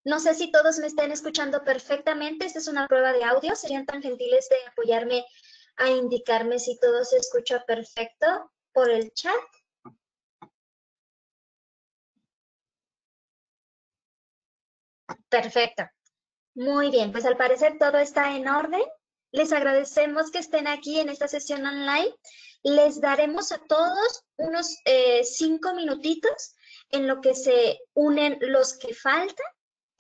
No sé si todos me estén escuchando perfectamente. Esta es una prueba de audio. ¿Serían tan gentiles de apoyarme a indicarme si todo se escucha perfecto por el chat? Perfecto. Muy bien, pues al parecer todo está en orden. Les agradecemos que estén aquí en esta sesión online. Les daremos a todos unos 5 minutitos en lo que se unen los que faltan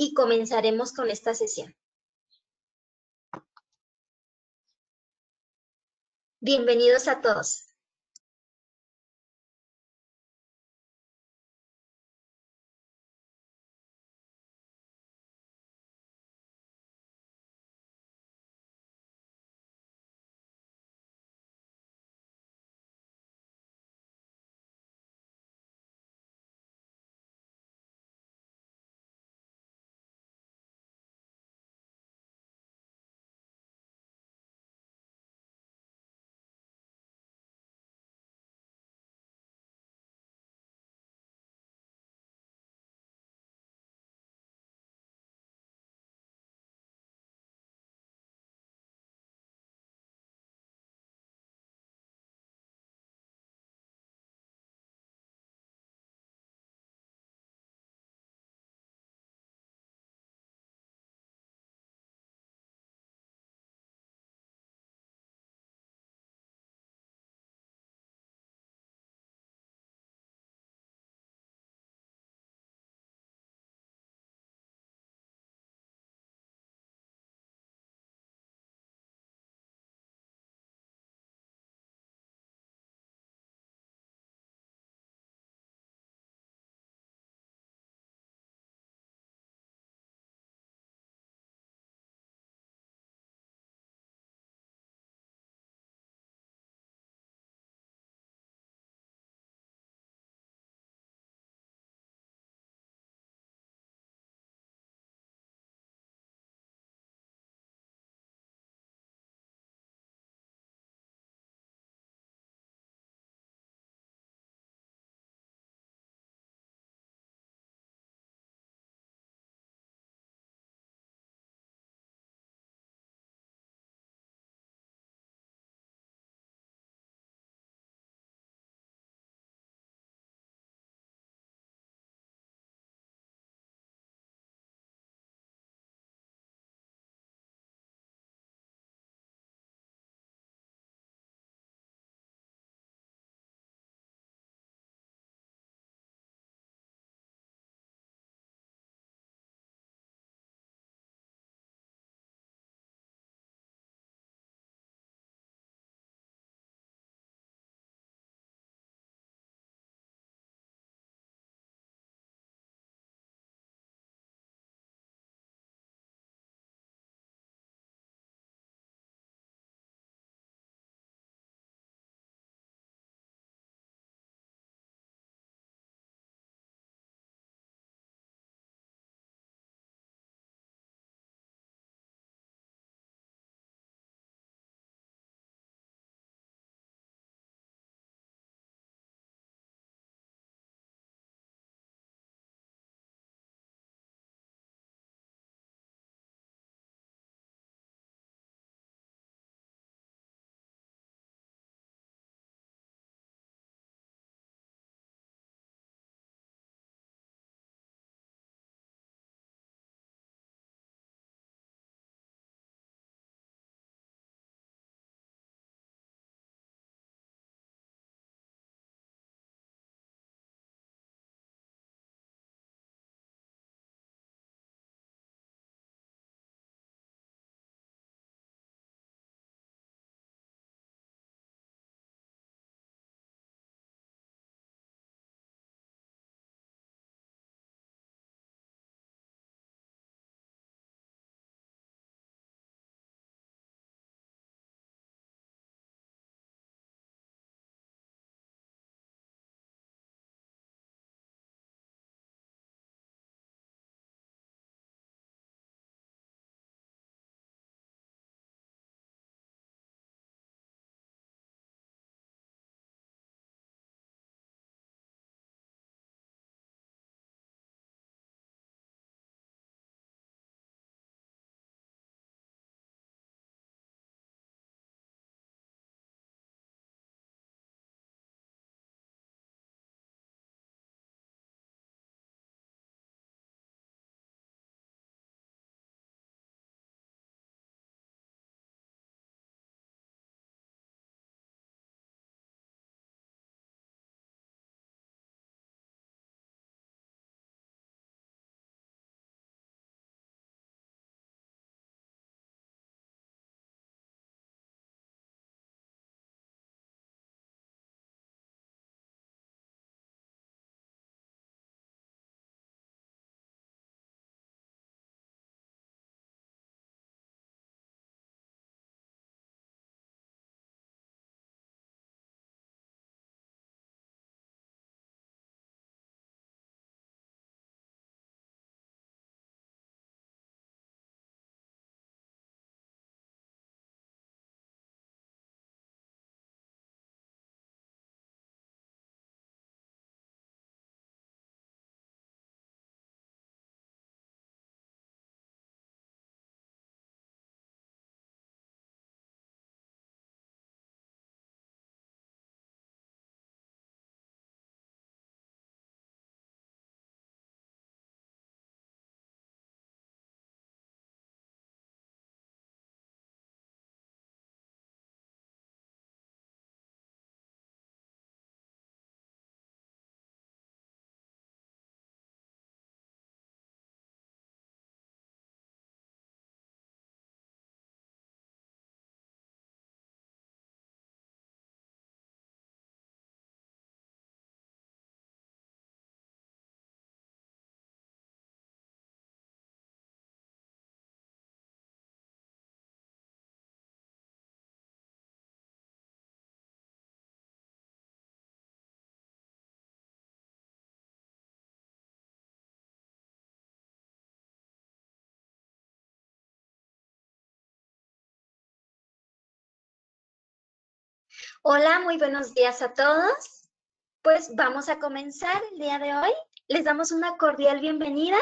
y comenzaremos con esta sesión. Bienvenidos a todos. Hola, muy buenos días a todos. Pues vamos a comenzar el día de hoy. Les damos una cordial bienvenida.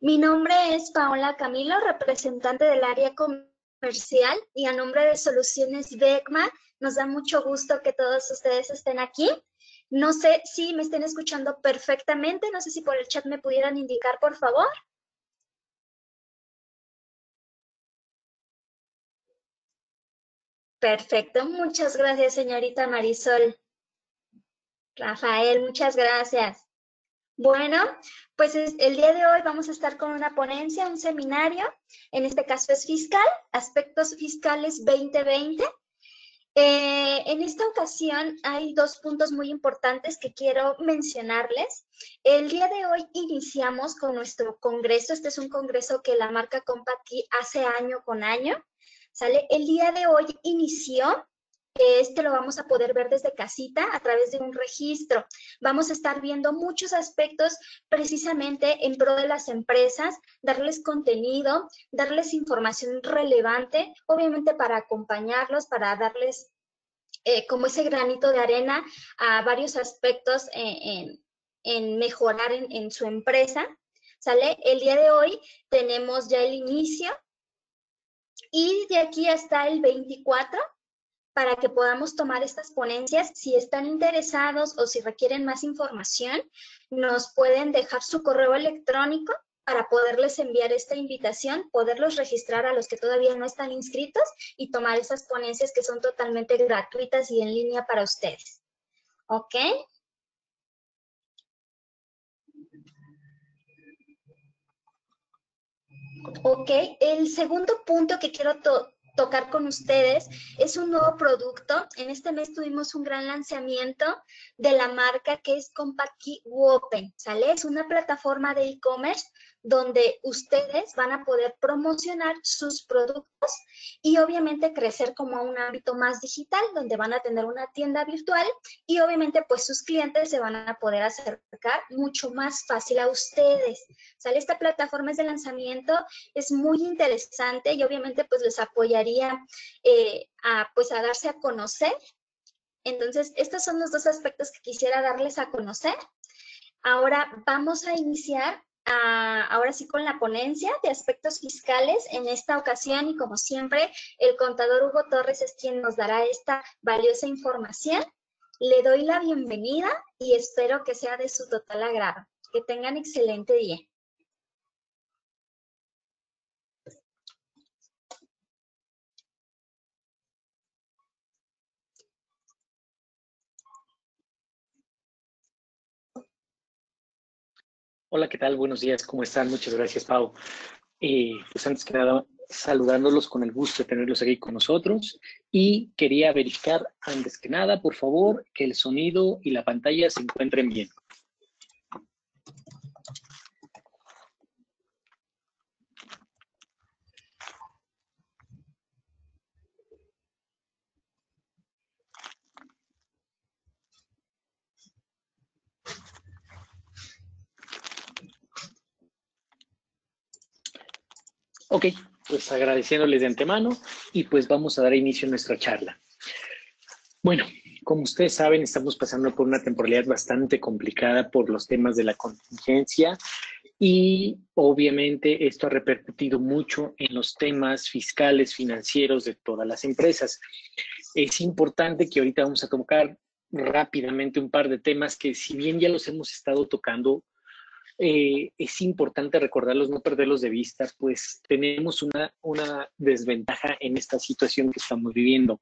Mi nombre es Paola Camilo, representante del área comercial, y a nombre de Soluciones Beckman, nos da mucho gusto que todos ustedes estén aquí. No sé si me estén escuchando perfectamente, no sé si por el chat me pudieran indicar, por favor. Perfecto, muchas gracias, señorita Marisol. Rafael, muchas gracias. Bueno, pues el día de hoy vamos a estar con una ponencia, un seminario, en este caso es fiscal, aspectos fiscales 2020. En esta ocasión hay dos puntos muy importantes que quiero mencionarles. El día de hoy iniciamos con nuestro congreso. Este es un congreso que la marca Compaqui hace año con año. ¿Sale? El día de hoy inició. Este lo vamos a poder ver desde casita a través de un registro. Vamos a estar viendo muchos aspectos precisamente en pro de las empresas, darles contenido, darles información relevante, obviamente para acompañarlos, para darles como ese granito de arena a varios aspectos en mejorar en su empresa. ¿Sale? El día de hoy tenemos ya el inicio y de aquí hasta el 24 para que podamos tomar estas ponencias. Si están interesados o si requieren más información, nos pueden dejar su correo electrónico para poderles enviar esta invitación, poderlos registrar a los que todavía no están inscritos y tomar esas ponencias que son totalmente gratuitas y en línea para ustedes. ¿Ok? Ok, el segundo punto que quiero tocar con ustedes es un nuevo producto. En este mes tuvimos un gran lanzamiento de la marca que es Compaqui Open, ¿sale? Es una plataforma de e-commerce donde ustedes van a poder promocionar sus productos y obviamente crecer como a un ámbito más digital, donde van a tener una tienda virtual y obviamente pues sus clientes se van a poder acercar mucho más fácil a ustedes. ¿Sale? Esta plataforma es de lanzamiento, es muy interesante y obviamente pues les apoyaría pues a darse a conocer. Entonces, estos son los dos aspectos que quisiera darles a conocer. Ahora vamos a iniciar ahora sí con la ponencia de aspectos fiscales en esta ocasión y como siempre el contador Hugo Torres es quien nos dará esta valiosa información. Le doy la bienvenida y espero que sea de su total agrado. Que tengan excelente día. Hola, ¿qué tal? Buenos días, ¿cómo están? Muchas gracias, Pau. Pues antes que nada, saludándolos con el gusto de tenerlos aquí con nosotros y quería verificar antes que nada, por favor, que el sonido y la pantalla se encuentren bien. Ok, pues agradeciéndoles de antemano y pues vamos a dar inicio a nuestra charla. Bueno, como ustedes saben, estamos pasando por una temporalidad bastante complicada por los temas de la contingencia y obviamente esto ha repercutido mucho en los temas fiscales, financieros de todas las empresas. Es importante que ahorita vamos a tocar rápidamente un par de temas que si bien ya los hemos estado tocando, es importante recordarlos, no perderlos de vista, pues tenemos una desventaja en esta situación que estamos viviendo.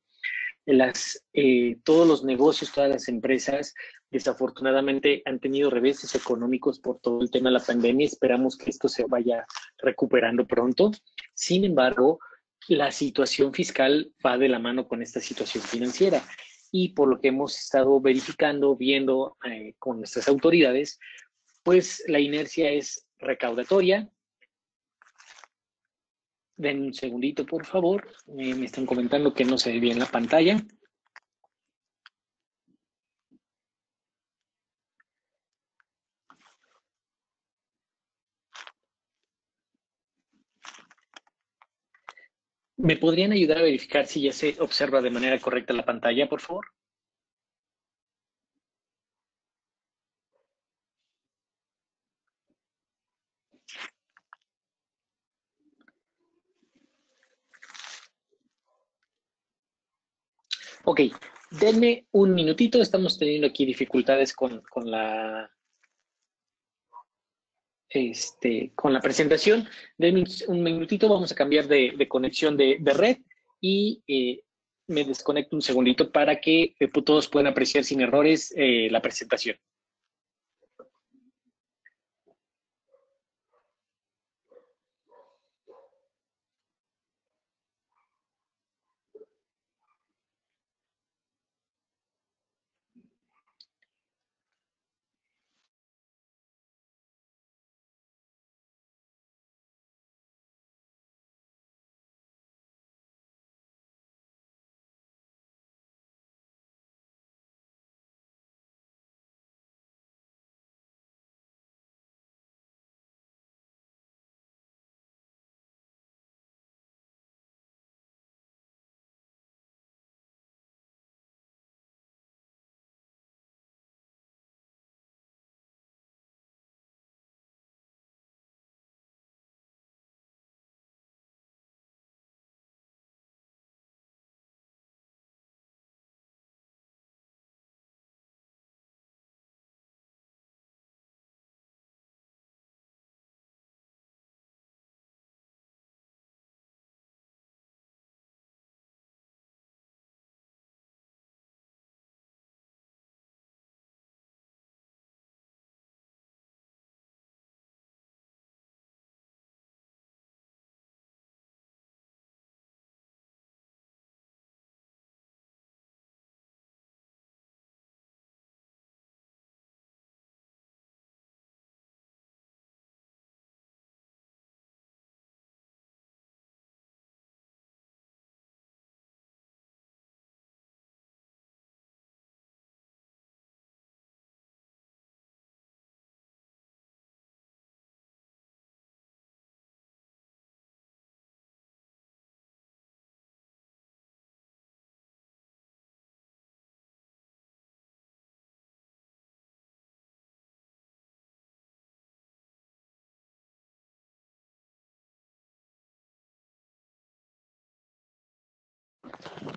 Todos los negocios, todas las empresas, desafortunadamente han tenido reveses económicos por todo el tema de la pandemia. Esperamos que esto se vaya recuperando pronto. Sin embargo, la situación fiscal va de la mano con esta situación financiera. Y por lo que hemos estado verificando, viendo con nuestras autoridades, pues la inercia es recaudatoria. Den un segundito, por favor. Me están comentando que no se ve bien la pantalla. ¿Me podrían ayudar a verificar si ya se observa de manera correcta la pantalla, por favor? Ok, denme un minutito. Estamos teniendo aquí dificultades con la presentación. Denme un minutito, vamos a cambiar de conexión de red y me desconecto un segundito para que todos puedan apreciar sin errores la presentación.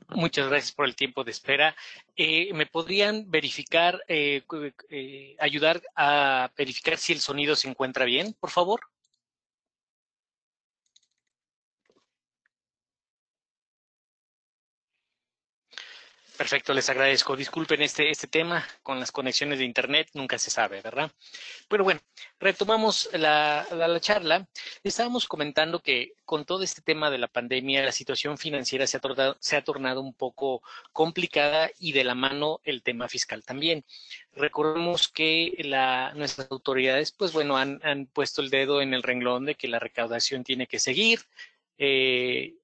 Muchas gracias por el tiempo de espera. ¿Me podrían verificar, ayudar a verificar si el sonido se encuentra bien, por favor? Perfecto, les agradezco. Disculpen este tema con las conexiones de internet, nunca se sabe, ¿verdad? Pero bueno, retomamos la charla. Estábamos comentando que con todo este tema de la pandemia, la situación financiera se ha tornado un poco complicada y de la mano el tema fiscal también. Recordemos que nuestras autoridades, pues bueno, han puesto el dedo en el renglón de que la recaudación tiene que seguir, eh,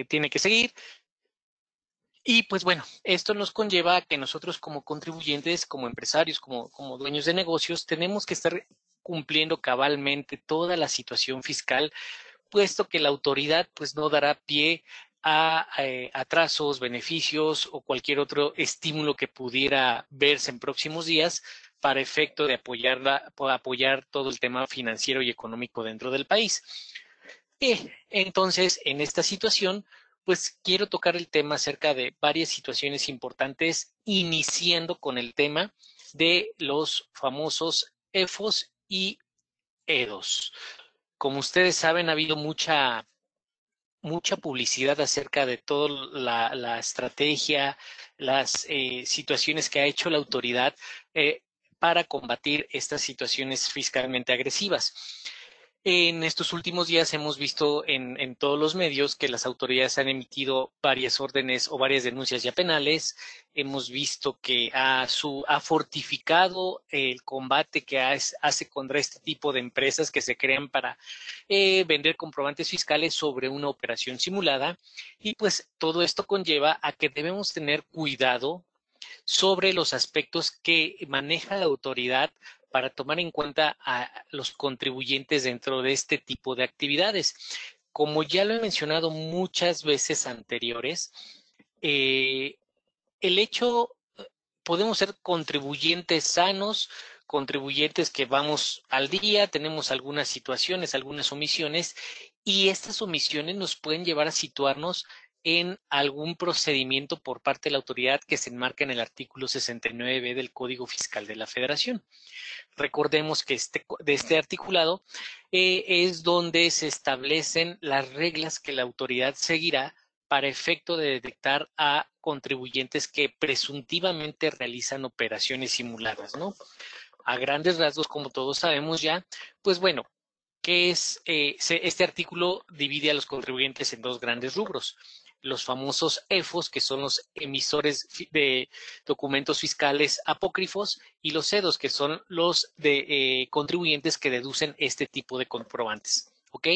tiene que seguir. Y pues bueno, esto nos conlleva a que nosotros como contribuyentes, como empresarios, como dueños de negocios, tenemos que estar cumpliendo cabalmente toda la situación fiscal, puesto que la autoridad pues no dará pie a atrasos, beneficios o cualquier otro estímulo que pudiera verse en próximos días para efecto de apoyar todo el tema financiero y económico dentro del país. Entonces, en esta situación, pues quiero tocar el tema acerca de varias situaciones importantes, iniciando con el tema de los famosos EFOS y EDOS. Como ustedes saben, ha habido mucha publicidad acerca de toda la estrategia, las situaciones que ha hecho la autoridad para combatir estas situaciones fiscalmente agresivas. En estos últimos días hemos visto en todos los medios que las autoridades han emitido varias órdenes o varias denuncias ya penales. Hemos visto que ha fortificado el combate que hace contra este tipo de empresas que se crean para vender comprobantes fiscales sobre una operación simulada. Y pues todo esto conlleva a que debemos tener cuidado sobre los aspectos que maneja la autoridad para tomar en cuenta a los contribuyentes dentro de este tipo de actividades. como ya lo he mencionado muchas veces anteriores, el hecho, podemos ser contribuyentes sanos, contribuyentes que vamos al día, tenemos algunas situaciones, algunas omisiones, y estas omisiones nos pueden llevar a situarnos en algún procedimiento por parte de la autoridad que se enmarca en el artículo 69b del Código Fiscal de la Federación. Recordemos que de este articulado es donde se establecen las reglas que la autoridad seguirá para efecto de detectar a contribuyentes que presuntivamente realizan operaciones simuladas, ¿no? A grandes rasgos, como todos sabemos ya, pues bueno, ¿qué es? Este artículo divide a los contribuyentes en dos grandes rubros. Los famosos EFOS, que son los emisores de documentos fiscales apócrifos, y los CEDOS, que son los de contribuyentes que deducen este tipo de comprobantes. ¿Ok?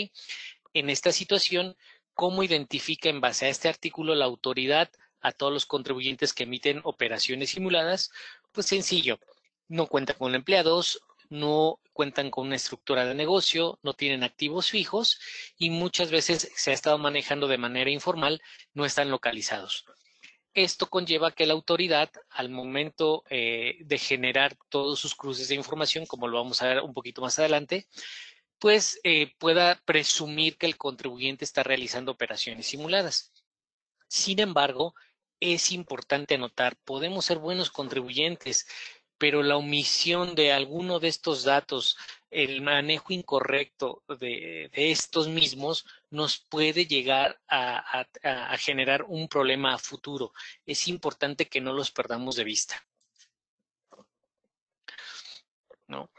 En esta situación, ¿cómo identifica en base a este artículo la autoridad a todos los contribuyentes que emiten operaciones simuladas? Pues sencillo, no cuentan con empleados, no cuentan con una estructura de negocio, no tienen activos fijos y muchas veces se ha estado manejando de manera informal, no están localizados. Esto conlleva que la autoridad, al momento de generar todos sus cruces de información, como lo vamos a ver un poquito más adelante, pues pueda presumir que el contribuyente está realizando operaciones simuladas. Sin embargo, es importante anotar, podemos ser buenos contribuyentes, pero la omisión de alguno de estos datos, el manejo incorrecto de estos mismos, nos puede llegar a generar un problema a futuro. Es importante que no los perdamos de vista, ¿no?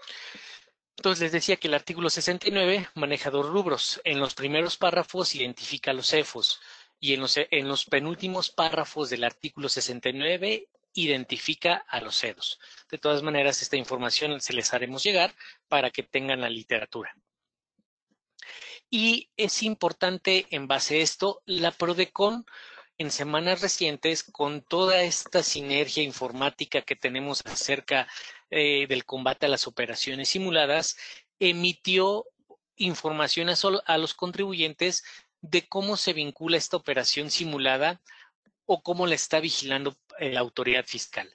Entonces les decía que el artículo 69 maneja dos rubros. En los primeros párrafos identifica los CEFOS y en los penúltimos párrafos del artículo 69 identifica a los CEDOS. De todas maneras, esta información se les haremos llegar para que tengan la literatura. Y es importante, en base a esto, la PRODECON en semanas recientes, con toda esta sinergia informática que tenemos acerca del combate a las operaciones simuladas, emitió información a los contribuyentes de cómo se vincula esta operación simulada o cómo la está vigilando la autoridad fiscal.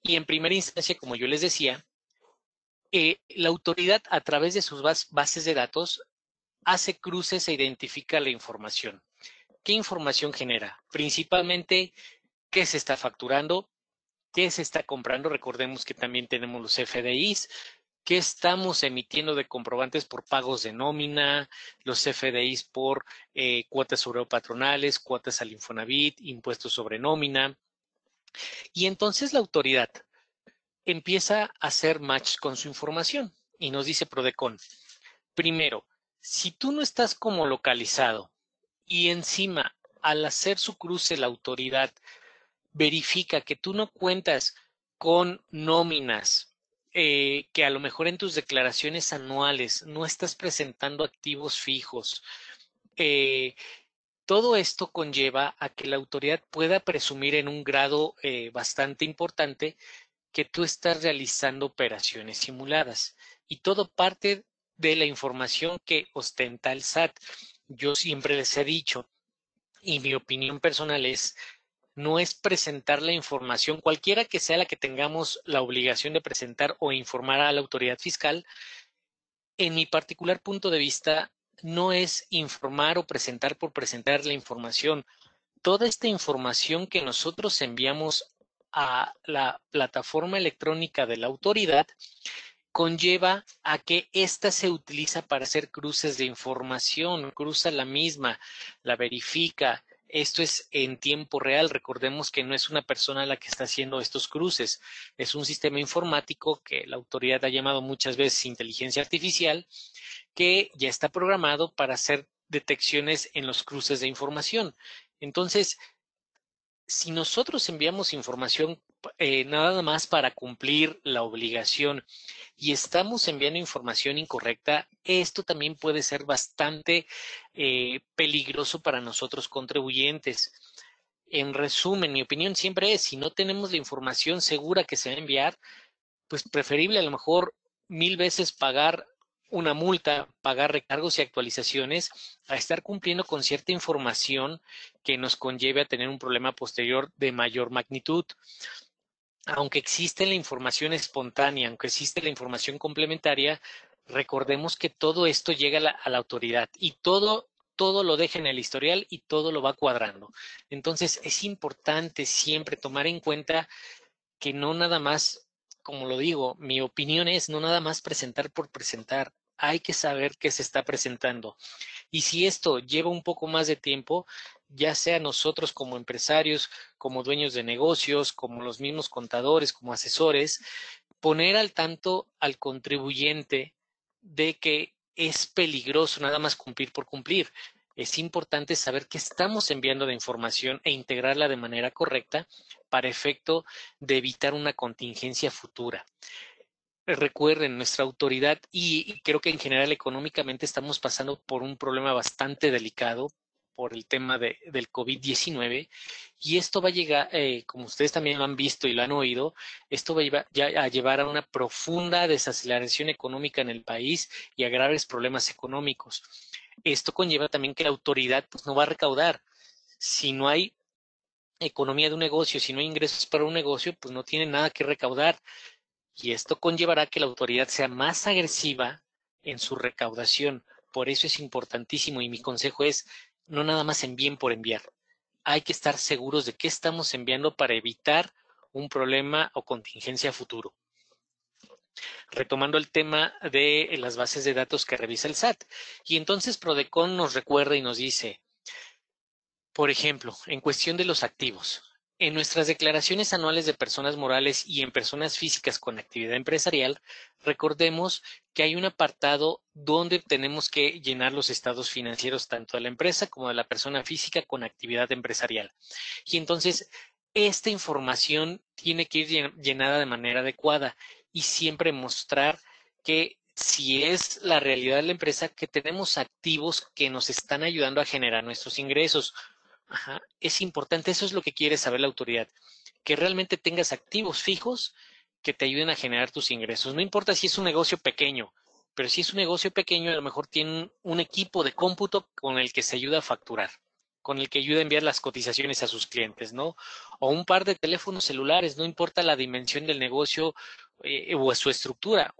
Y en primera instancia, como yo les decía, la autoridad a través de sus bases de datos hace cruces e identifica la información. ¿Qué información genera? Principalmente, ¿qué se está facturando? ¿Qué se está comprando? Recordemos que también tenemos los FDIs. ¿Qué estamos emitiendo de comprobantes por pagos de nómina? Los FDIs por cuotas sobre patronales, cuotas al Infonavit, impuestos sobre nómina. Y entonces la autoridad empieza a hacer match con su información y nos dice PRODECON. Primero, si tú no estás como localizado y encima, al hacer su cruce, la autoridad verifica que tú no cuentas con nóminas, que a lo mejor en tus declaraciones anuales no estás presentando activos fijos. Todo esto conlleva a que la autoridad pueda presumir en un grado bastante importante que tú estás realizando operaciones simuladas. Y todo parte de la información que ostenta el SAT. Yo siempre les he dicho, y mi opinión personal es, no es presentar la información, cualquiera que sea la que tengamos la obligación de presentar o informar a la autoridad fiscal. En mi particular punto de vista, no es informar o presentar por presentar la información. Toda esta información que nosotros enviamos a la plataforma electrónica de la autoridad conlleva a que ésta se utiliza para hacer cruces de información, cruza la misma, la verifica. Esto es en tiempo real. Recordemos que no es una persona la que está haciendo estos cruces, es un sistema informático que la autoridad ha llamado muchas veces inteligencia artificial, que ya está programado para hacer detecciones en los cruces de información. Entonces, si nosotros enviamos información nada más para cumplir la obligación y estamos enviando información incorrecta, esto también puede ser bastante peligroso para nosotros contribuyentes. En resumen, mi opinión siempre es, si no tenemos la información segura que se va a enviar, pues preferible a lo mejor 1000 veces pagar una multa, pagar recargos y actualizaciones, a estar cumpliendo con cierta información que nos conlleve a tener un problema posterior de mayor magnitud. Aunque existe la información espontánea, aunque existe la información complementaria, recordemos que todo esto llega a la autoridad y todo lo deja en el historial y todo lo va cuadrando. Entonces, es importante siempre tomar en cuenta que no nada más, como lo digo, mi opinión es no nada más presentar por presentar. Hay que saber qué se está presentando. Y si esto lleva un poco más de tiempo, ya sea nosotros como empresarios, como dueños de negocios, como los mismos contadores, como asesores, poner al tanto al contribuyente de que es peligroso nada más cumplir por cumplir. Es importante saber qué estamos enviando de información e integrarla de manera correcta para efecto de evitar una contingencia futura. Recuerden, nuestra autoridad y creo que en general económicamente estamos pasando por un problema bastante delicado por el tema del COVID-19 y esto va a llegar, como ustedes también lo han visto y lo han oído, esto va a llevar a una profunda desaceleración económica en el país y a graves problemas económicos. Esto conlleva también que la autoridad pues, no va a recaudar. Si no hay economía de un negocio, si no hay ingresos para un negocio, pues no tiene nada que recaudar. Y esto conllevará que la autoridad sea más agresiva en su recaudación. Por eso es importantísimo y mi consejo es no nada más envíen por enviar. Hay que estar seguros de qué estamos enviando para evitar un problema o contingencia futuro. Retomando el tema de las bases de datos que revisa el SAT. Y entonces Prodecon nos recuerda y nos dice, por ejemplo, en cuestión de los activos, en nuestras declaraciones anuales de personas morales y en personas físicas con actividad empresarial, recordemos que hay un apartado donde tenemos que llenar los estados financieros tanto de la empresa como de la persona física con actividad empresarial. Y entonces, esta información tiene que ir llenada de manera adecuada y siempre mostrar que si es la realidad de la empresa, que tenemos activos que nos están ayudando a generar nuestros ingresos. Ajá, es importante, eso es lo que quiere saber la autoridad, que realmente tengas activos fijos que te ayuden a generar tus ingresos. No importa si es un negocio pequeño, pero si es un negocio pequeño, a lo mejor tienen un equipo de cómputo con el que se ayuda a facturar, con el que ayuda a enviar las cotizaciones a sus clientes, ¿no? O un par de teléfonos celulares, no importa la dimensión del negocio o su estructura,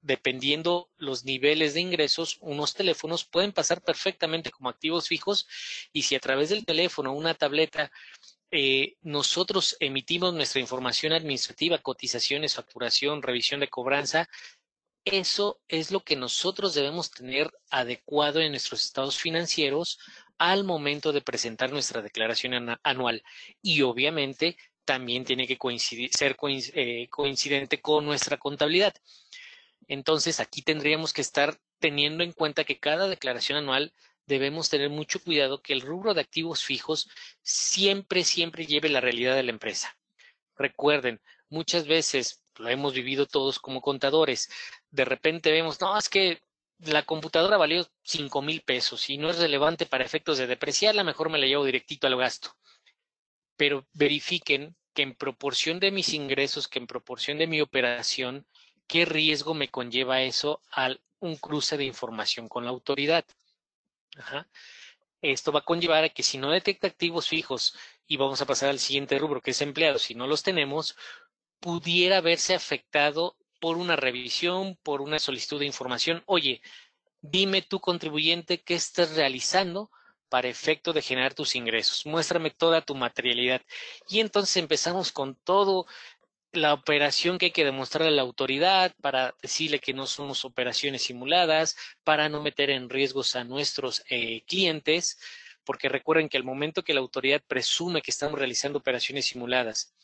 dependiendo los niveles de ingresos, unos teléfonos pueden pasar perfectamente como activos fijos y si a través del teléfono o una tableta nosotros emitimos nuestra información administrativa, cotizaciones, facturación, revisión de cobranza, eso es lo que nosotros debemos tener adecuado en nuestros estados financieros al momento de presentar nuestra declaración anual. Y obviamente también tiene que ser coincidente con nuestra contabilidad. Entonces, aquí tendríamos que estar teniendo en cuenta que cada declaración anual debemos tener mucho cuidado que el rubro de activos fijos siempre lleve la realidad de la empresa. Recuerden, muchas veces lo hemos vivido todos como contadores. De repente vemos, no, es que la computadora valió 5,000 pesos y no es relevante para efectos de depreciarla, mejor me la llevo directito al gasto. Pero verifiquen que en proporción de mis ingresos, que en proporción de mi operación, qué riesgo me conlleva eso a un cruce de información con la autoridad. Ajá. Esto va a conllevar a que si no detecta activos fijos, y vamos a pasar al siguiente rubro, que es empleados, si no los tenemos, pudiera verse afectado por una revisión, por una solicitud de información. Oye, dime tu contribuyente qué estás realizando para efecto de generar tus ingresos. Muéstrame toda tu materialidad. Y entonces empezamos con todo la operación que hay que demostrarle a la autoridad para decirle que no somos operaciones simuladas, para no meter en riesgos a nuestros clientes, porque recuerden que al momento que la autoridad presume que estamos realizando operaciones simuladas,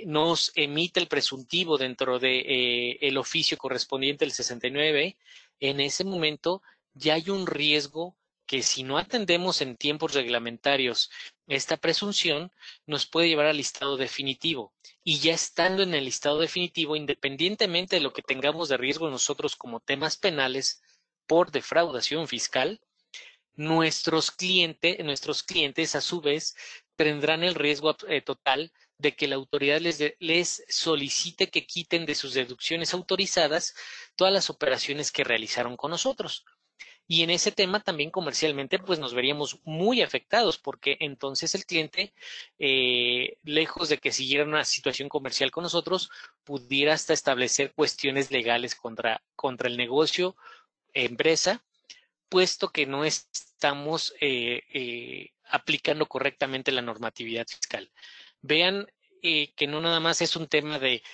nos emite el presuntivo dentro de el oficio correspondiente al 69, en ese momento ya hay un riesgo que si no atendemos en tiempos reglamentarios esta presunción, nos puede llevar al listado definitivo. Y ya estando en el listado definitivo, independientemente de lo que tengamos de riesgo nosotros como temas penales por defraudación fiscal, nuestros clientes a su vez tendrán el riesgo total de que la autoridad les solicite que quiten de sus deducciones autorizadas todas las operaciones que realizaron con nosotros. Y en ese tema también comercialmente pues nos veríamos muy afectados porque entonces el cliente, lejos de que siguiera una situación comercial con nosotros, pudiera hasta establecer cuestiones legales contra el negocio, empresa, puesto que no estamos aplicando correctamente la normatividad fiscal. Vean que no nada más es un tema de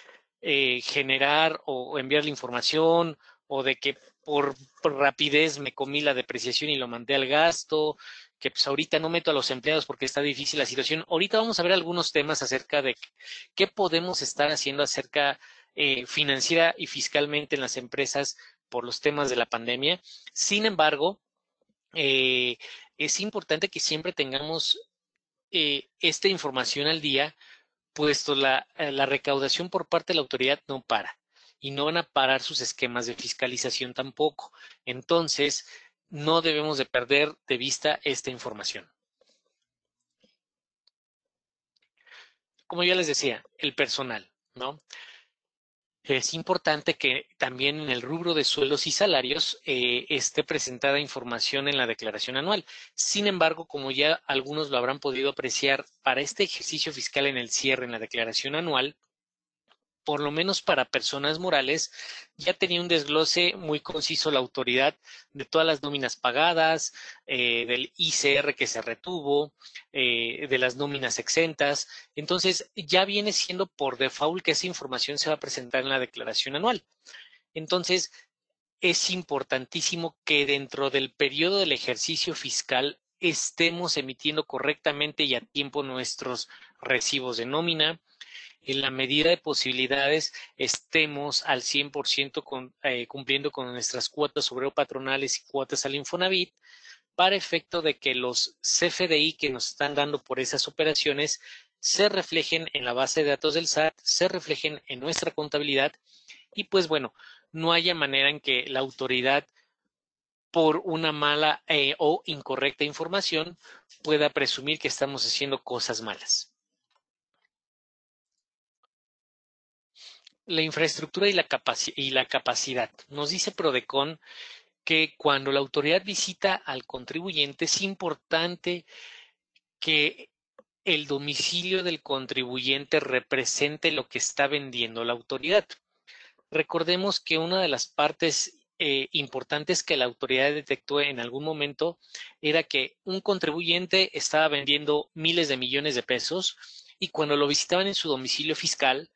generar o enviar la información o de que por rapidez me comí la depreciación y lo mandé al gasto, que pues ahorita no meto a los empleados porque está difícil la situación. Ahorita vamos a ver algunos temas acerca de qué podemos estar haciendo acerca financiera y fiscalmente en las empresas por los temas de la pandemia. Sin embargo, es importante que siempre tengamos esta información al día, puesto la recaudación por parte de la autoridad no para y no van a parar sus esquemas de fiscalización tampoco. Entonces, no debemos de perder de vista esta información. Como ya les decía, el personal, ¿no? Es importante que también en el rubro de sueldos y salarios esté presentada información en la declaración anual. Sin embargo, como ya algunos lo habrán podido apreciar, para este ejercicio fiscal en el cierre en la declaración anual, por lo menos para personas morales, ya tenía un desglose muy conciso la autoridad de todas las nóminas pagadas, del ICR que se retuvo, de las nóminas exentas. Entonces, ya viene siendo por default que esa información se va a presentar en la declaración anual. Entonces, es importantísimo que dentro del periodo del ejercicio fiscal estemos emitiendo correctamente y a tiempo nuestros recibos de nómina, en la medida de posibilidades estemos al 100% cumpliendo con nuestras cuotas obrero-patronales y cuotas al Infonavit, para efecto de que los CFDI que nos están dando por esas operaciones se reflejen en la base de datos del SAT, se reflejen en nuestra contabilidad y pues bueno, no haya manera en que la autoridad por una mala o incorrecta información pueda presumir que estamos haciendo cosas malas. La infraestructura y la capacidad. Nos dice Prodecon que cuando la autoridad visita al contribuyente es importante que el domicilio del contribuyente represente lo que está vendiendo la autoridad. Recordemos que una de las partes importantes que la autoridad detectó en algún momento era que un contribuyente estaba vendiendo miles de millones de pesos y cuando lo visitaban en su domicilio fiscal,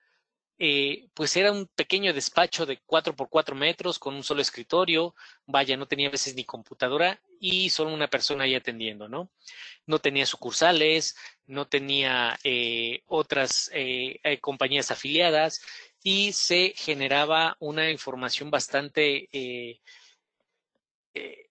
pues era un pequeño despacho de 4 por 4 metros con un solo escritorio, vaya, no tenía a veces ni computadora y solo una persona ahí atendiendo, ¿no? No tenía sucursales, no tenía otras compañías afiliadas y se generaba una información bastante,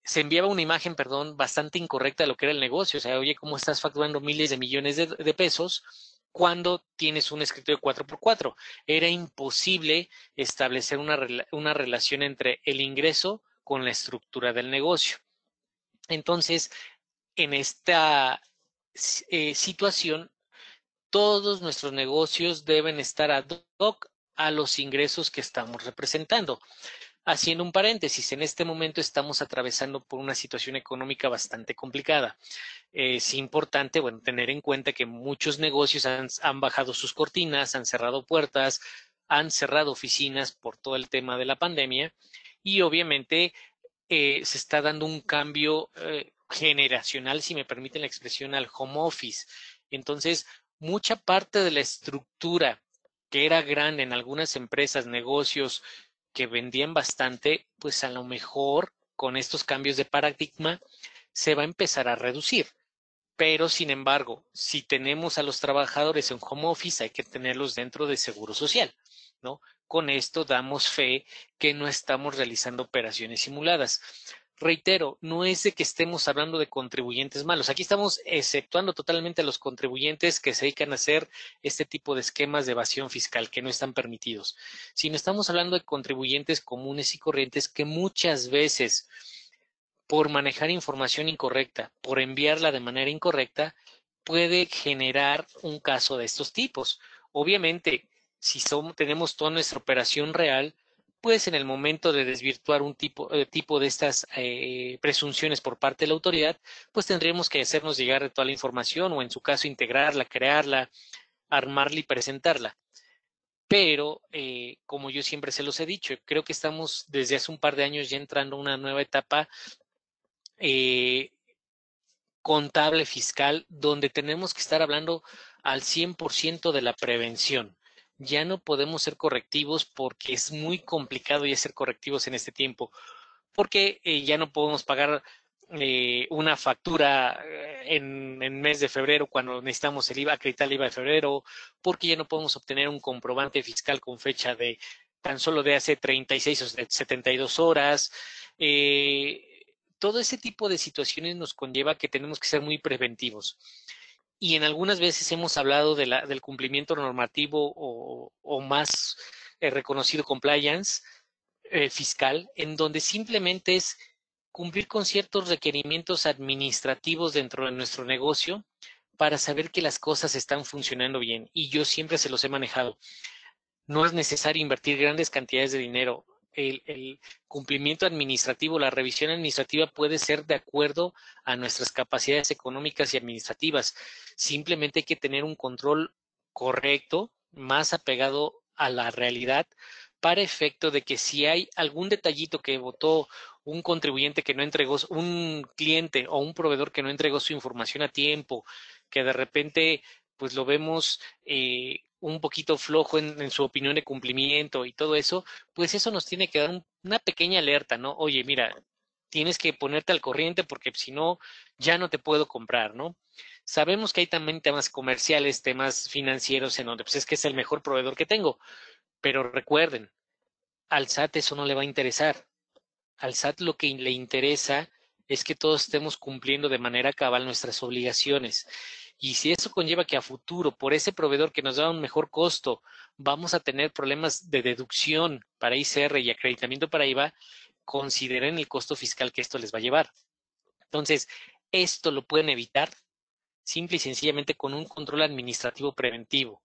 se enviaba una imagen, perdón, bastante incorrecta de lo que era el negocio. O sea, oye, ¿cómo estás facturando miles de millones de pesos cuando tienes un escritorio de 4 por 4? Era imposible establecer una relación entre el ingreso con la estructura del negocio. Entonces, en esta situación, todos nuestros negocios deben estar ad hoc a los ingresos que estamos representando. Haciendo un paréntesis, en este momento estamos atravesando por una situación económica bastante complicada. Es importante, bueno, tener en cuenta que muchos negocios han bajado sus cortinas, han cerrado puertas, han cerrado oficinas por todo el tema de la pandemia y obviamente se está dando un cambio generacional, si me permiten la expresión, al home office. Entonces, mucha parte de la estructura que era grande en algunas empresas, negocios que vendían bastante, pues a lo mejor con estos cambios de paradigma se va a empezar a reducir. Pero, sin embargo, si tenemos a los trabajadores en home office, hay que tenerlos dentro de seguro social, ¿no? Con esto damos fe que no estamos realizando operaciones simuladas. Reitero, no es de que estemos hablando de contribuyentes malos. Aquí estamos exceptuando totalmente a los contribuyentes que se dedican a hacer este tipo de esquemas de evasión fiscal que no están permitidos, sino estamos hablando de contribuyentes comunes y corrientes que muchas veces, por manejar información incorrecta, por enviarla de manera incorrecta, puede generar un caso de estos tipos. Obviamente, si tenemos toda nuestra operación real, pues en el momento de desvirtuar un tipo de estas presunciones por parte de la autoridad, pues tendríamos que hacernos llegar de toda la información o en su caso integrarla, crearla, armarla y presentarla. Pero, como yo siempre se los he dicho, creo que estamos desde hace un par de años ya entrando a una nueva etapa contable fiscal donde tenemos que estar hablando al 100% de la prevención. Ya no podemos ser correctivos porque es muy complicado ya ser correctivos en este tiempo, porque ya no podemos pagar una factura en mes de febrero cuando necesitamos el IVA, acreditar el IVA de febrero, porque ya no podemos obtener un comprobante fiscal con fecha de tan solo de hace 36 o 72 horas. Todo ese tipo de situaciones nos conlleva que tenemos que ser muy preventivos. Y en algunas veces hemos hablado del cumplimiento normativo o más reconocido compliance fiscal, en donde simplemente es cumplir con ciertos requerimientos administrativos dentro de nuestro negocio para saber que las cosas están funcionando bien. Y yo siempre se los he manejado. No es necesario invertir grandes cantidades de dinero. El cumplimiento administrativo, la revisión administrativa puede ser de acuerdo a nuestras capacidades económicas y administrativas. Simplemente hay que tener un control correcto, más apegado a la realidad, para efecto de que si hay algún detallito que votó un contribuyente que no entregó, un cliente o un proveedor que no entregó su información a tiempo, que de repente pues lo vemos un poquito flojo en su opinión de cumplimiento y todo eso, pues eso nos tiene que dar una pequeña alerta, ¿no? Oye, mira, tienes que ponerte al corriente porque si no, ya no te puedo comprar, ¿no? Sabemos que hay también temas comerciales, temas financieros en donde pues es que es el mejor proveedor que tengo, pero recuerden, al SAT eso no le va a interesar. Al SAT lo que le interesa es que todos estemos cumpliendo de manera cabal nuestras obligaciones. Y si eso conlleva que a futuro, por ese proveedor que nos da un mejor costo, vamos a tener problemas de deducción para ICR y acreditamiento para IVA, consideren el costo fiscal que esto les va a llevar. Entonces, esto lo pueden evitar simple y sencillamente con un control administrativo preventivo.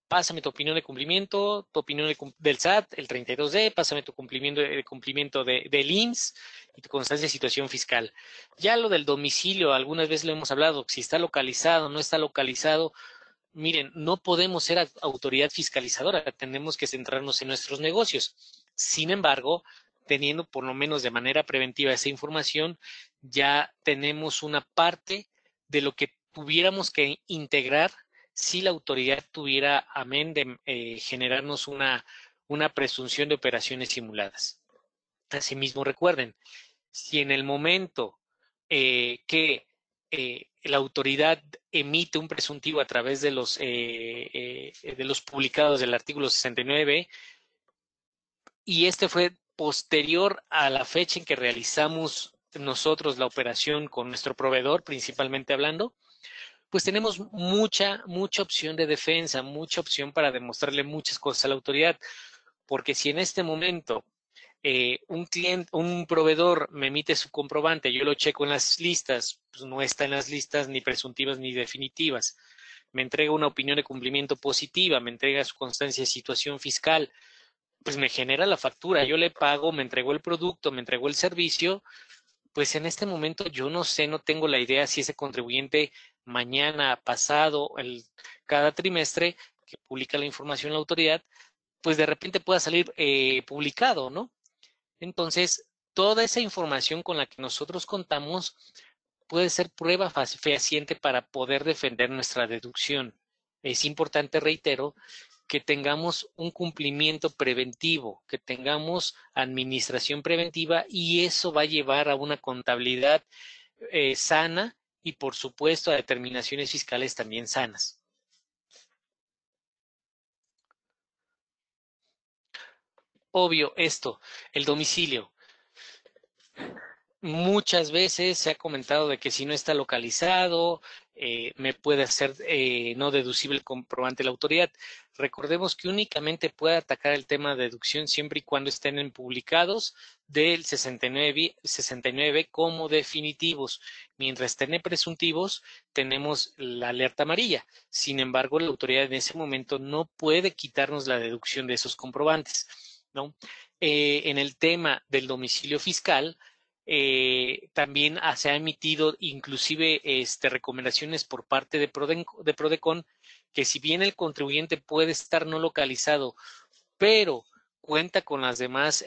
Pásame tu opinión de cumplimiento, tu opinión del SAT, el 32D, pásame tu cumplimiento del IMSS y tu constancia de situación fiscal. Ya lo del domicilio, algunas veces lo hemos hablado, si está localizado, no está localizado, miren, no podemos ser autoridad fiscalizadora, tenemos que centrarnos en nuestros negocios. Sin embargo, teniendo por lo menos de manera preventiva esa información, ya tenemos una parte de lo que tuviéramos que integrar si la autoridad tuviera, amén, de generarnos una presunción de operaciones simuladas. Asimismo, recuerden, si en el momento que la autoridad emite un presuntivo a través de los publicados del artículo 69 y este fue posterior a la fecha en que realizamos nosotros la operación con nuestro proveedor, principalmente hablando, pues tenemos mucha opción de defensa, mucha opción para demostrarle muchas cosas a la autoridad, porque si en este momento un proveedor me emite su comprobante, yo lo checo en las listas, pues no está en las listas ni presuntivas ni definitivas, me entrega una opinión de cumplimiento positiva, me entrega su constancia de situación fiscal, pues me genera la factura, yo le pago, me entregó el producto, me entregó el servicio, pues en este momento yo no sé, no tengo la idea si ese contribuyente mañana, pasado, cada trimestre que publica la información la autoridad, pues de repente pueda salir publicado, ¿no? Entonces, toda esa información con la que nosotros contamos puede ser prueba fehaciente para poder defender nuestra deducción. Es importante, reitero, que tengamos un cumplimiento preventivo, que tengamos administración preventiva y eso va a llevar a una contabilidad sana y, por supuesto, a determinaciones fiscales también sanas. Obvio, el domicilio. Muchas veces se ha comentado de que si no está localizado, me puede hacer no deducible el comprobante de la autoridad. Recordemos que únicamente puede atacar el tema de deducción siempre y cuando estén en publicados del 69 como definitivos. Mientras estén en presuntivos, tenemos la alerta amarilla. Sin embargo, la autoridad en ese momento no puede quitarnos la deducción de esos comprobantes, ¿no? En el tema del domicilio fiscal, también se ha emitido inclusive recomendaciones por parte de Prodecon que si bien el contribuyente puede estar no localizado, pero cuenta con las demás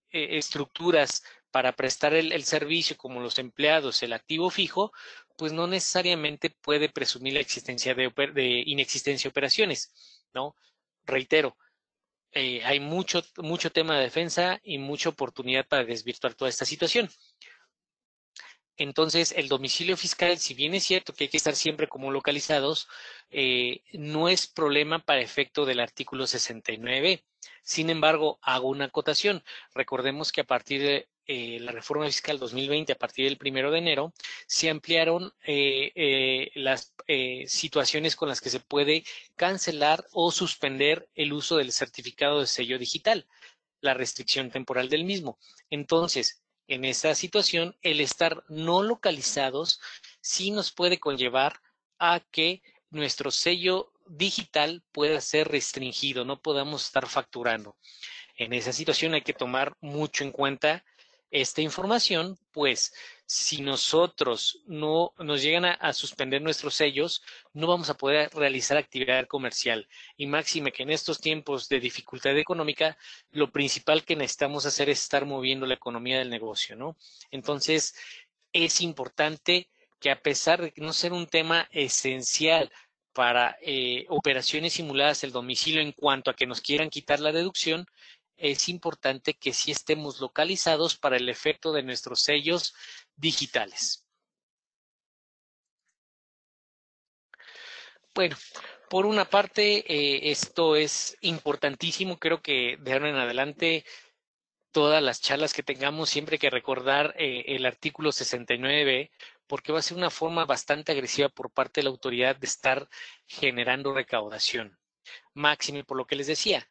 estructuras para prestar el servicio, como los empleados, el activo fijo, pues no necesariamente puede presumir la existencia de inexistencia de operaciones, ¿no? Reitero, hay mucho tema de defensa y mucha oportunidad para desvirtuar toda esta situación. Entonces, el domicilio fiscal, si bien es cierto que hay que estar siempre como localizados, no es problema para efecto del artículo 69. Sin embargo, hago una acotación. Recordemos que a partir de la reforma fiscal 2020, a partir del 1 de enero, se ampliaron las situaciones con las que se puede cancelar o suspender el uso del certificado de sello digital, la restricción temporal del mismo. Entonces, en esa situación, el estar no localizados sí nos puede conllevar a que nuestro sello digital pueda ser restringido, no podamos estar facturando. En esa situación hay que tomar mucho en cuenta esta información, pues si nosotros no nos llegan a suspender nuestros sellos, no vamos a poder realizar actividad comercial. Y máxime que en estos tiempos de dificultad económica, lo principal que necesitamos hacer es estar moviendo la economía del negocio, ¿no? Entonces, es importante que a pesar de no ser un tema esencial para operaciones simuladas del domicilio en cuanto a que nos quieran quitar la deducción, es importante que sí estemos localizados para el efecto de nuestros sellos digitales. Bueno, por una parte, esto es importantísimo. Creo que de ahora en adelante, todas las charlas que tengamos, siempre hay que recordar el artículo 69, porque va a ser una forma bastante agresiva por parte de la autoridad de estar generando recaudación. Máxime, por lo que les decía,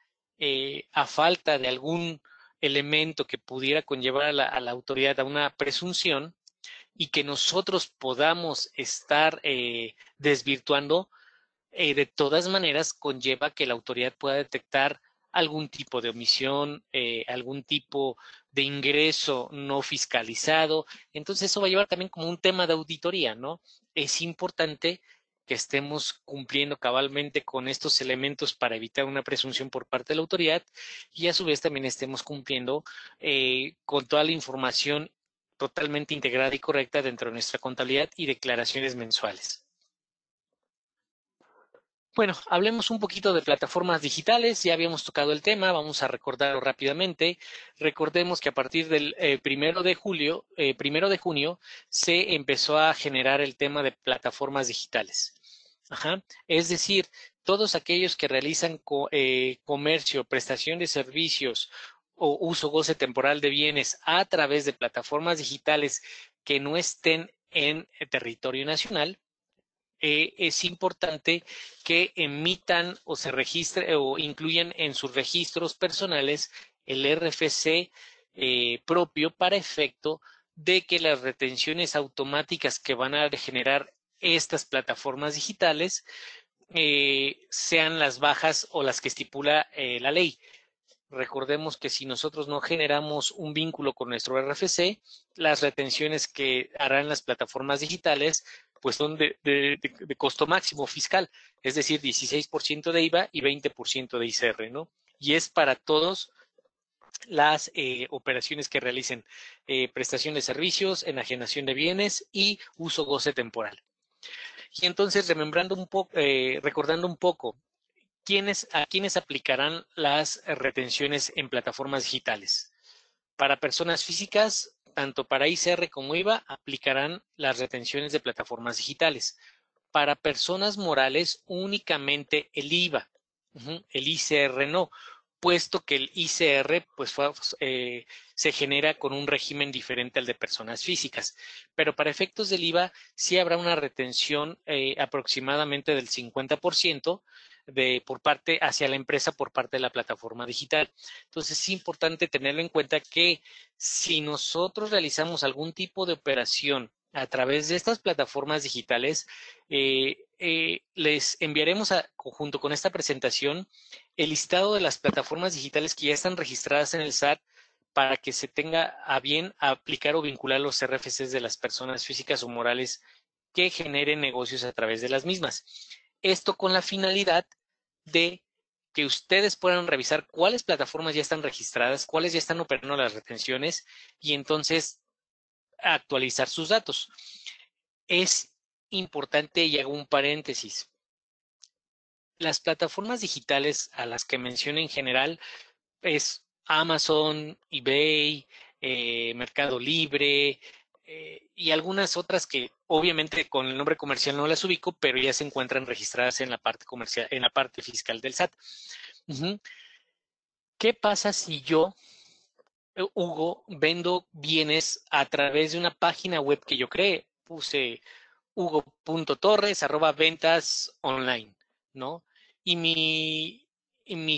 a falta de algún elemento que pudiera conllevar a la autoridad a una presunción y que nosotros podamos estar desvirtuando, de todas maneras conlleva que la autoridad pueda detectar algún tipo de omisión, algún tipo de ingreso no fiscalizado. Entonces eso va a llevar también como un tema de auditoría, ¿no? Es importante que estemos cumpliendo cabalmente con estos elementos para evitar una presunción por parte de la autoridad y a su vez también estemos cumpliendo con toda la información totalmente integrada y correcta dentro de nuestra contabilidad y declaraciones mensuales. Bueno, hablemos un poquito de plataformas digitales. Ya habíamos tocado el tema, vamos a recordarlo rápidamente. Recordemos que a partir del 1 de junio, se empezó a generar el tema de plataformas digitales. Ajá. Es decir, todos aquellos que realizan comercio, prestación de servicios o uso goce temporal de bienes a través de plataformas digitales que no estén en territorio nacional, es importante que emitan o se registren o incluyan en sus registros personales el RFC propio para efecto de que las retenciones automáticas que van a generar estas plataformas digitales sean las bajas o las que estipula la ley. Recordemos que si nosotros no generamos un vínculo con nuestro RFC, las retenciones que harán las plataformas digitales pues son de costo máximo fiscal, es decir, 16% de IVA y 20% de ICR, ¿no? Y es para todas las operaciones que realicen prestación de servicios, enajenación de bienes y uso goce temporal. Y entonces, recordando un poco, ¿a quiénes aplicarán las retenciones en plataformas digitales? Para personas físicas, tanto para ICR como IVA, aplicarán las retenciones de plataformas digitales. Para personas morales, únicamente el IVA. El ICR no. puesto que el ICR pues se genera con un régimen diferente al de personas físicas. Pero para efectos del IVA sí habrá una retención aproximadamente del 50% por parte hacia la empresa por parte de la plataforma digital. Entonces es importante tenerlo en cuenta que si nosotros realizamos algún tipo de operación a través de estas plataformas digitales, les enviaremos junto con esta presentación el listado de las plataformas digitales que ya están registradas en el SAT para que se tenga a bien aplicar o vincular los RFCs de las personas físicas o morales que generen negocios a través de las mismas. Esto con la finalidad de que ustedes puedan revisar cuáles plataformas ya están registradas, cuáles ya están operando las retenciones y entonces actualizar sus datos. Es importante, y hago un paréntesis, las plataformas digitales a las que mencioné en general es Amazon, eBay, Mercado Libre y algunas otras que obviamente con el nombre comercial no las ubico, pero ya se encuentran registradas en la parte comercial, en la parte fiscal del SAT. ¿Qué pasa si yo, Hugo, vendo bienes a través de una página web que yo creé? Puse hugo.torres@ventas online, ¿no? Y mi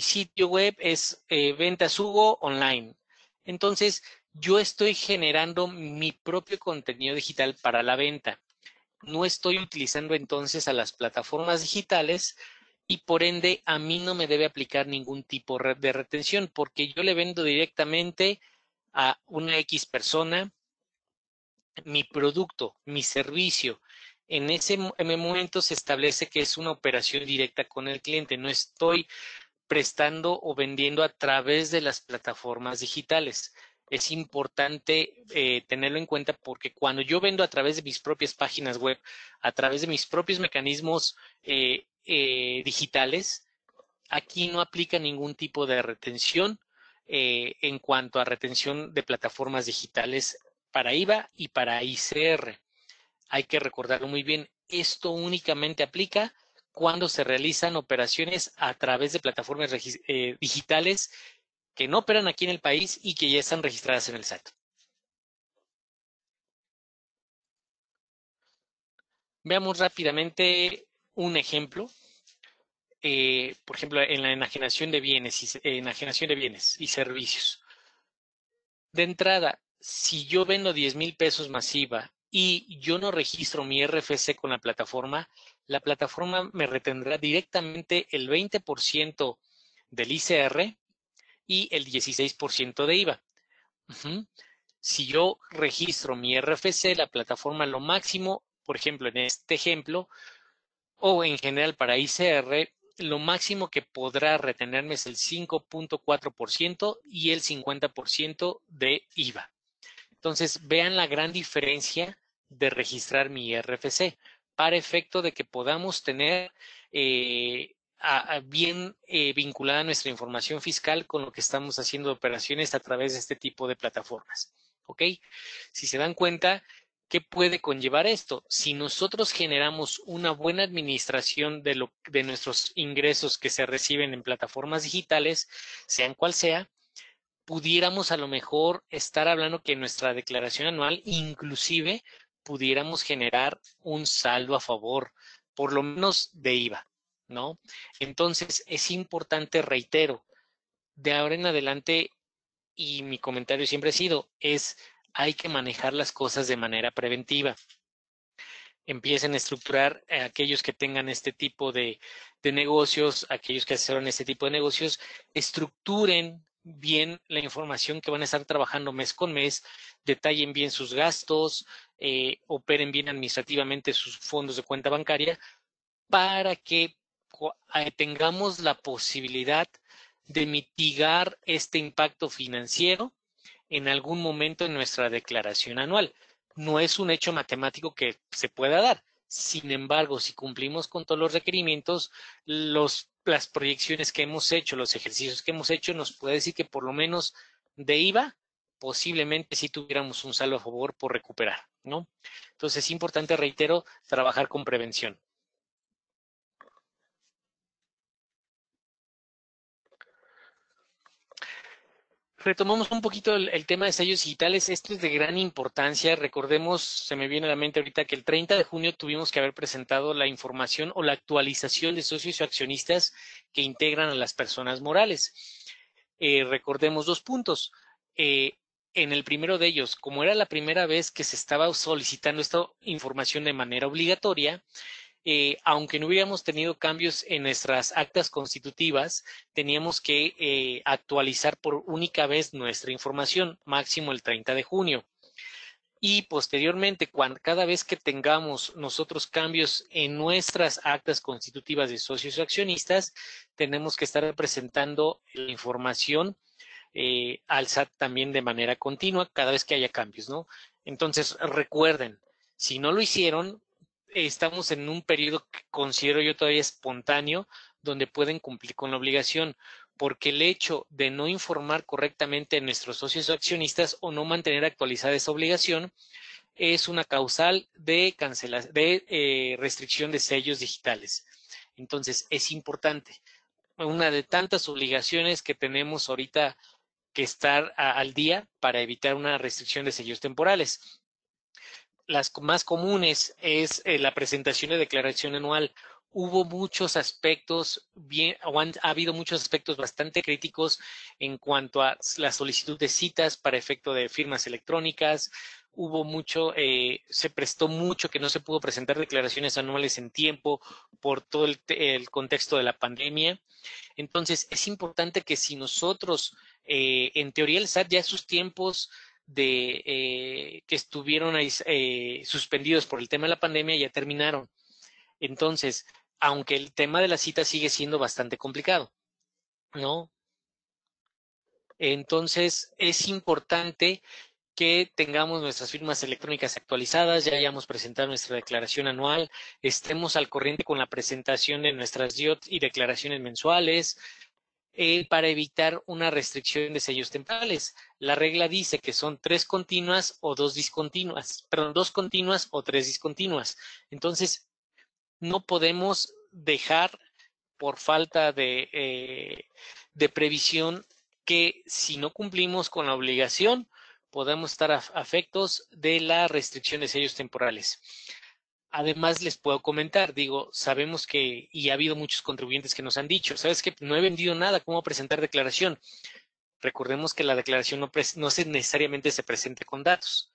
sitio web es Ventas Hugo Online. Entonces, yo estoy generando mi propio contenido digital para la venta. No estoy utilizando entonces a las plataformas digitales y por ende a mí no me debe aplicar ningún tipo de retención porque yo le vendo directamente a una X persona mi producto, mi servicio. En ese momento se establece que es una operación directa con el cliente. No estoy prestando o vendiendo a través de las plataformas digitales. Es importante tenerlo en cuenta porque cuando yo vendo a través de mis propias páginas web, a través de mis propios mecanismos digitales, aquí no aplica ningún tipo de retención en cuanto a retención de plataformas digitales para IVA y para ICR. Hay que recordarlo muy bien. Esto únicamente aplica cuando se realizan operaciones a través de plataformas digitales que no operan aquí en el país y que ya están registradas en el SAT. Veamos rápidamente un ejemplo. Por ejemplo, en la enajenación de bienes y servicios. De entrada, si yo vendo 10,000 pesos masiva y yo no registro mi RFC con la plataforma me retendrá directamente el 20% del ICR y el 16% de IVA. Si yo registro mi RFC, la plataforma lo máximo, por ejemplo, en este ejemplo, o en general para ICR, lo máximo que podrá retenerme es el 5.4% y el 50% de IVA. Entonces, vean la gran diferencia de registrar mi RFC para efecto de que podamos tener bien vinculada nuestra información fiscal con lo que estamos haciendo de operaciones a través de este tipo de plataformas. ¿Ok? Si se dan cuenta, ¿qué puede conllevar esto? Si nosotros generamos una buena administración de nuestros ingresos que se reciben en plataformas digitales, sean cual sea, pudiéramos a lo mejor estar hablando que en nuestra declaración anual inclusive pudiéramos generar un saldo a favor, por lo menos de IVA, ¿no? Entonces, es importante, reitero, de ahora en adelante, y mi comentario siempre ha sido, hay que manejar las cosas de manera preventiva. Empiecen a estructurar aquellos que tengan este tipo de negocios, aquellos que asesoran este tipo de negocios, estructuren bien la información que van a estar trabajando mes con mes, detallen bien sus gastos, operen bien administrativamente sus fondos de cuenta bancaria para que tengamos la posibilidad de mitigar este impacto financiero en algún momento en nuestra declaración anual. No es un hecho matemático que se pueda dar. Sin embargo, si cumplimos con todos los requerimientos, las proyecciones que hemos hecho, los ejercicios que hemos hecho, nos puede decir que por lo menos de IVA, posiblemente sí tuviéramos un saldo a favor por recuperar, ¿no? Entonces es importante, reitero, trabajar con prevención. Retomamos un poquito el tema de sellos digitales. Esto es de gran importancia. Recordemos, se me viene a la mente ahorita que el 30 de junio tuvimos que haber presentado la información o la actualización de socios o accionistas que integran a las personas morales. Recordemos 2 puntos. En el primero de ellos, como era la primera vez que se estaba solicitando esta información de manera obligatoria, aunque no hubiéramos tenido cambios en nuestras actas constitutivas, teníamos que actualizar por única vez nuestra información, máximo el 30 de junio. Y posteriormente, cada vez que tengamos nosotros cambios en nuestras actas constitutivas de socios o accionistas, tenemos que estar presentando la información al SAT también de manera continua cada vez que haya cambios, ¿no? Entonces, recuerden, si no lo hicieron, estamos en un periodo que considero yo todavía espontáneo, donde pueden cumplir con la obligación, porque el hecho de no informar correctamente a nuestros socios o accionistas o no mantener actualizada esa obligación es una causal de restricción de sellos digitales. Entonces, es importante. Una de tantas obligaciones que tenemos ahorita que estar al día para evitar una restricción de sellos temporales. Las más comunes es la presentación de declaración anual. Hubo muchos aspectos, ha habido muchos aspectos bastante críticos en cuanto a la solicitud de citas para efecto de firmas electrónicas. Hubo mucho, se prestó mucho que no se pudo presentar declaraciones anuales en tiempo por todo el contexto de la pandemia. Entonces, es importante que si nosotros, en teoría el SAT ya en sus tiempos que estuvieron ahí, suspendidos por el tema de la pandemia ya terminaron. Entonces, aunque el tema de la cita sigue siendo bastante complicado, ¿no? Entonces, es importante que tengamos nuestras firmas electrónicas actualizadas, ya hayamos presentado nuestra declaración anual, estemos al corriente con la presentación de nuestras DIOT y declaraciones mensuales, para evitar una restricción de sellos temporales. La regla dice que son 3 continuas o 2 discontinuas, perdón, 2 continuas o 3 discontinuas. Entonces, no podemos dejar por falta de previsión que si no cumplimos con la obligación, podemos estar afectos de la restricción de sellos temporales. Además, les puedo comentar, digo, sabemos que, y ha habido muchos contribuyentes que nos han dicho, ¿sabes qué? No he vendido nada, ¿cómo presentar declaración? Recordemos que la declaración no necesariamente se presente con datos.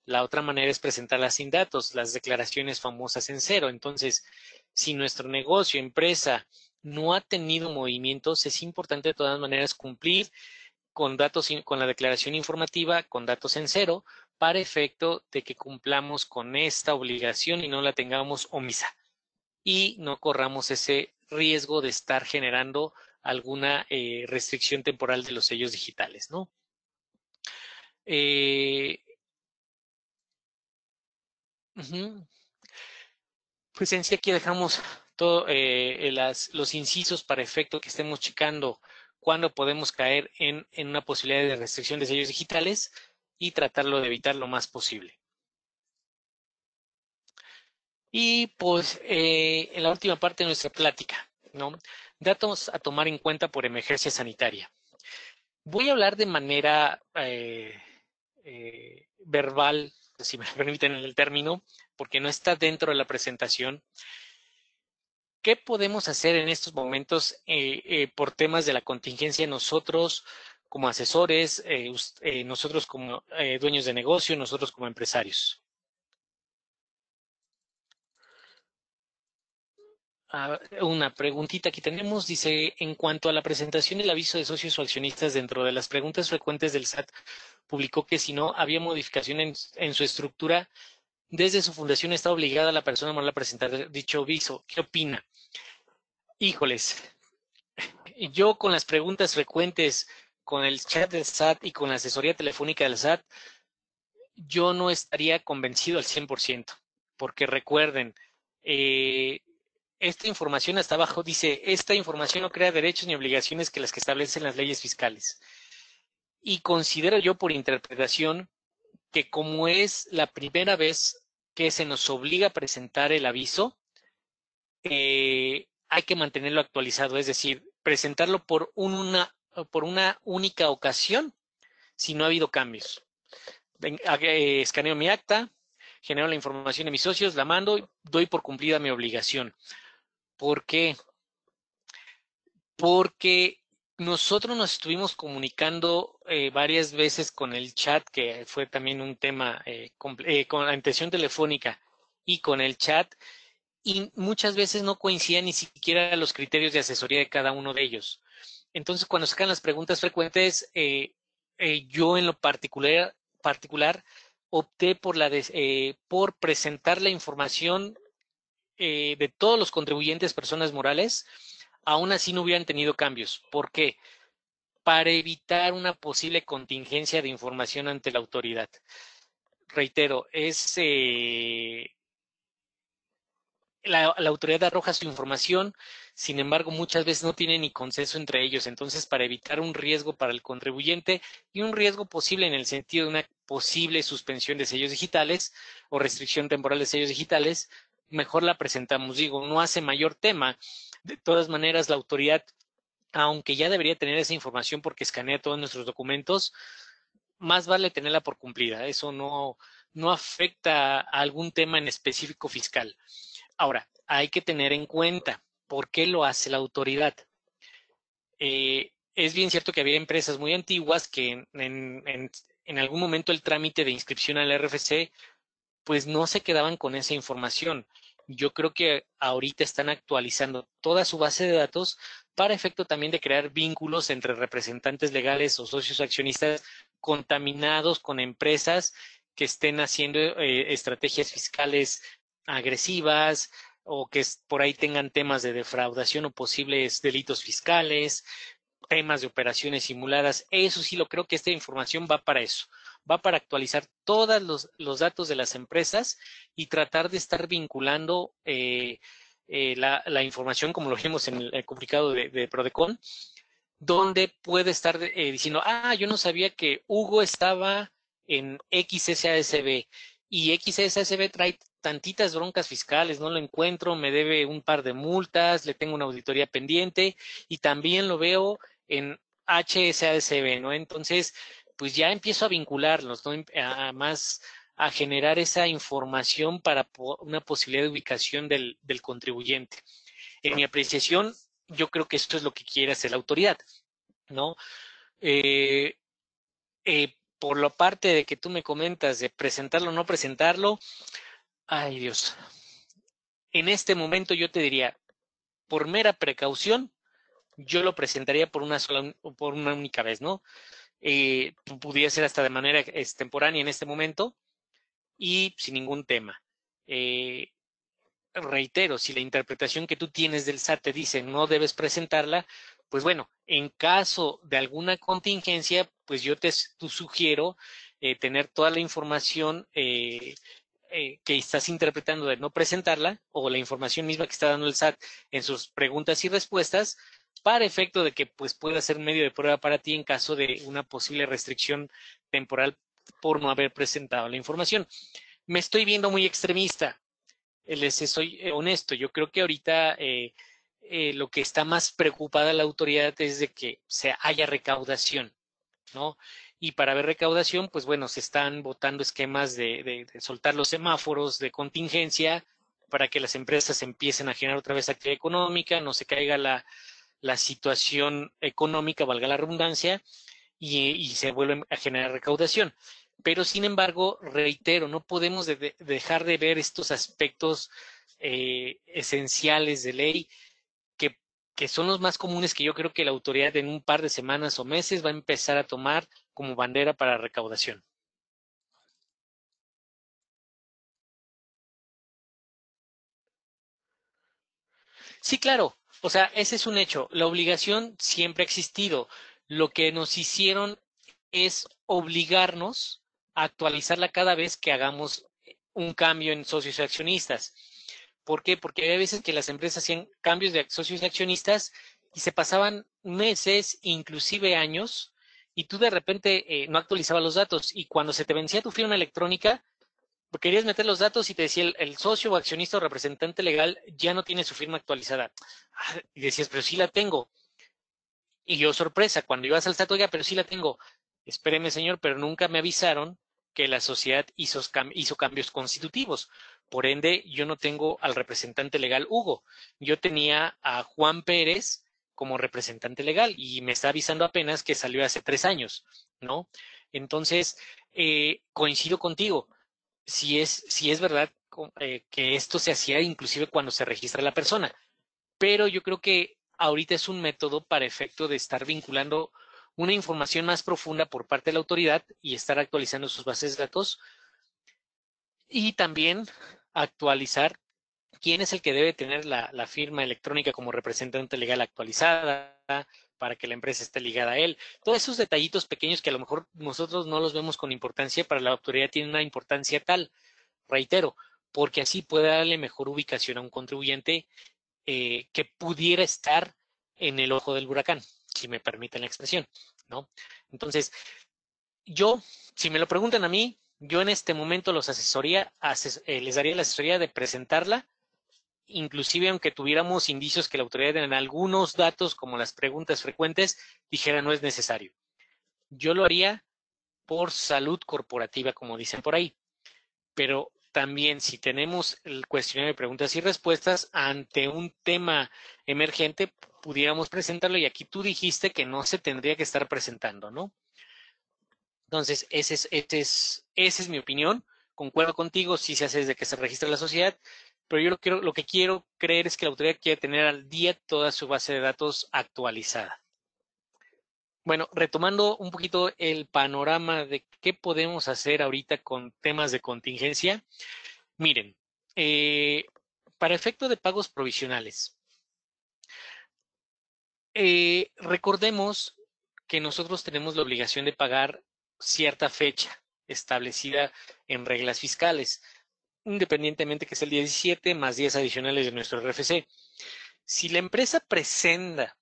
La otra manera es presentarla sin datos, las declaraciones famosas en cero. Entonces, si nuestro negocio, empresa, no ha tenido movimientos, es importante de todas maneras cumplir con datos, con la declaración informativa, con datos en cero, para efecto de que cumplamos con esta obligación y no la tengamos omisa. Y no corramos ese riesgo de estar generando alguna restricción temporal de los sellos digitales, ¿no? Pues en sí aquí dejamos todo, los incisos para efecto que estemos checando cuándo podemos caer en una posibilidad de restricción de sellos digitales y tratarlo de evitar lo más posible. Y pues en la última parte de nuestra plática, ¿no? Datos a tomar en cuenta por emergencia sanitaria. Voy a hablar de manera verbal, si me permiten el término, porque no está dentro de la presentación. ¿Qué podemos hacer en estos momentos por temas de la contingencia nosotros como asesores, nosotros como dueños de negocio, nosotros como empresarios? Una preguntita que tenemos, dice, en cuanto a la presentación del aviso de socios o accionistas, dentro de las preguntas frecuentes del SAT, publicó que si no había modificación en su estructura, desde su fundación está obligada la persona moral a presentar dicho aviso. ¿Qué opina? Híjoles, yo con las preguntas frecuentes, con el chat del SAT y con la asesoría telefónica del SAT, yo no estaría convencido al 100%, porque recuerden, esta información hasta abajo dice, esta información no crea derechos ni obligaciones que las que establecen las leyes fiscales. Y considero yo por interpretación que como es la primera vez que se nos obliga a presentar el aviso, hay que mantenerlo actualizado, es decir, presentarlo por una única ocasión si no ha habido cambios. Escaneo mi acta, genero la información de mis socios, la mando, doy por cumplida mi obligación. ¿Por qué? Porque nosotros nos estuvimos comunicando varias veces con el chat, que fue también un tema con la atención telefónica y con el chat, y muchas veces no coincidían ni siquiera los criterios de asesoría de cada uno de ellos. Entonces, cuando sacan las preguntas frecuentes, yo en lo particular opté por presentar la información de todos los contribuyentes, personas morales, aún así no hubieran tenido cambios. ¿Por qué? Para evitar una posible contingencia de información ante la autoridad. Reitero, la autoridad arroja su información, sin embargo, muchas veces no tiene ni consenso entre ellos. Entonces, para evitar un riesgo para el contribuyente y un riesgo posible en el sentido de una posible suspensión de sellos digitales o restricción temporal de sellos digitales, mejor la presentamos. Digo, no hace mayor tema. De todas maneras, la autoridad, aunque ya debería tener esa información porque escanea todos nuestros documentos, más vale tenerla por cumplida. Eso no afecta a algún tema en específico fiscal. Ahora, hay que tener en cuenta por qué lo hace la autoridad. Es bien cierto que había empresas muy antiguas que en algún momento el trámite de inscripción al RFC pues no se quedaban con esa información. Yo creo que ahorita están actualizando toda su base de datos para efecto también de crear vínculos entre representantes legales o socios accionistas contaminados con empresas que estén haciendo estrategias fiscales agresivas o que por ahí tengan temas de defraudación o posibles delitos fiscales, temas de operaciones simuladas. Eso sí lo creo que esta información va para eso. Va para actualizar todos los datos de las empresas y tratar de estar vinculando la información, como lo vimos en el comunicado de Prodecon, donde puede estar diciendo, yo no sabía que Hugo estaba en XSASB y XSASB trae tantitas broncas fiscales, no lo encuentro, me debe un par de multas, le tengo una auditoría pendiente y también lo veo en HSASB, ¿no? Entonces, pues ya empiezo a vincularlos, ¿no? A generar esa información para una posibilidad de ubicación del contribuyente. En mi apreciación, yo creo que esto es lo que quiere hacer la autoridad, ¿no? Por la parte de que tú me comentas de presentarlo o no presentarlo, ay Dios, en este momento yo te diría, por mera precaución, yo lo presentaría por una única vez, ¿no? Pudiera ser hasta de manera extemporánea en este momento y sin ningún tema. Reitero, si la interpretación que tú tienes del SAT te dice no debes presentarla, pues bueno, en caso de alguna contingencia, pues yo te sugiero tener toda la información que estás interpretando de no presentarla o la información misma que está dando el SAT en sus preguntas y respuestas para efecto de que pues pueda ser un medio de prueba para ti en caso de una posible restricción temporal por no haber presentado la información. Me estoy viendo muy extremista. Soy honesto, yo creo que ahorita lo que está más preocupada la autoridad es de que haya recaudación, ¿no? Y para ver recaudación, pues bueno, se están votando esquemas de soltar los semáforos de contingencia para que las empresas empiecen a generar otra vez actividad económica, no se caiga la situación económica, valga la redundancia, y se vuelve a generar recaudación. Pero, sin embargo, reitero, no podemos dejar de ver estos aspectos esenciales de ley que son los más comunes que yo creo que la autoridad en un par de semanas o meses va a empezar a tomar como bandera para recaudación. Sí, claro. O sea, ese es un hecho. La obligación siempre ha existido. Lo que nos hicieron es obligarnos a actualizarla cada vez que hagamos un cambio en socios y accionistas. ¿Por qué? Porque hay veces que las empresas hacían cambios de socios y accionistas y se pasaban meses, inclusive años, y tú de repente no actualizabas los datos. Y cuando se te vencía tu firma electrónica, querías meter los datos y te decía el socio o accionista o representante legal ya no tiene su firma actualizada. Y decías, pero sí la tengo. Y yo, sorpresa, cuando ibas al SAT, oiga, pero sí la tengo. Espéreme, señor, pero nunca me avisaron que la sociedad hizo cambios constitutivos. Por ende, yo no tengo al representante legal Hugo. Yo tenía a Juan Pérez como representante legal y me está avisando apenas que salió hace 3 años, ¿no? Entonces, coincido contigo. Si es verdad que esto se hacía inclusive cuando se registra la persona, pero yo creo que ahorita es un método para efecto de estar vinculando una información más profunda por parte de la autoridad y estar actualizando sus bases de datos y también actualizar quién es el que debe tener la firma electrónica como representante legal actualizada para que la empresa esté ligada a él. Todos esos detallitos pequeños que a lo mejor nosotros no los vemos con importancia, para la autoridad tiene una importancia tal, reitero, porque así puede darle mejor ubicación a un contribuyente que pudiera estar en el ojo del huracán, si me permiten la expresión, ¿no? Entonces, yo, si me lo preguntan a mí, yo en este momento les daría la asesoría de presentarla, inclusive aunque tuviéramos indicios que la autoridad en algunos datos, como las preguntas frecuentes, dijera no es necesario. Yo lo haría por salud corporativa, como dicen por ahí. Pero también si tenemos el cuestionario de preguntas y respuestas ante un tema emergente, pudiéramos presentarlo y aquí tú dijiste que no se tendría que estar presentando, ¿no? Entonces, esa es mi opinión. Concuerdo contigo si se hace desde que se registra la sociedad, pero yo lo que quiero creer es que la autoridad quiere tener al día toda su base de datos actualizada. Bueno, retomando un poquito el panorama de qué podemos hacer ahorita con temas de contingencia. Miren, para efecto de pagos provisionales, recordemos que nosotros tenemos la obligación de pagar cierta fecha establecida en reglas fiscales, independientemente que sea el 17 más 10 adicionales de nuestro RFC. Si la empresa presenta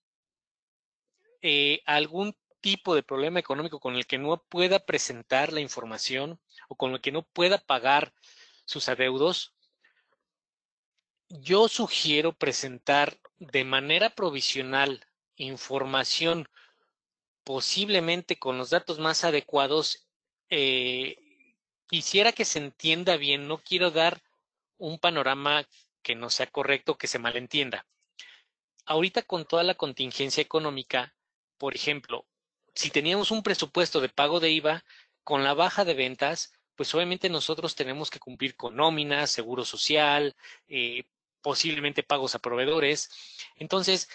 algún tipo de problema económico con el que no pueda presentar la información o con el que no pueda pagar sus adeudos, yo sugiero presentar de manera provisional información posiblemente con los datos más adecuados. Quisiera que se entienda bien, no quiero dar un panorama que no sea correcto, que se malentienda. Ahorita con toda la contingencia económica, por ejemplo, si teníamos un presupuesto de pago de IVA, con la baja de ventas, pues obviamente nosotros tenemos que cumplir con nóminas, seguro social, posiblemente pagos a proveedores. Entonces,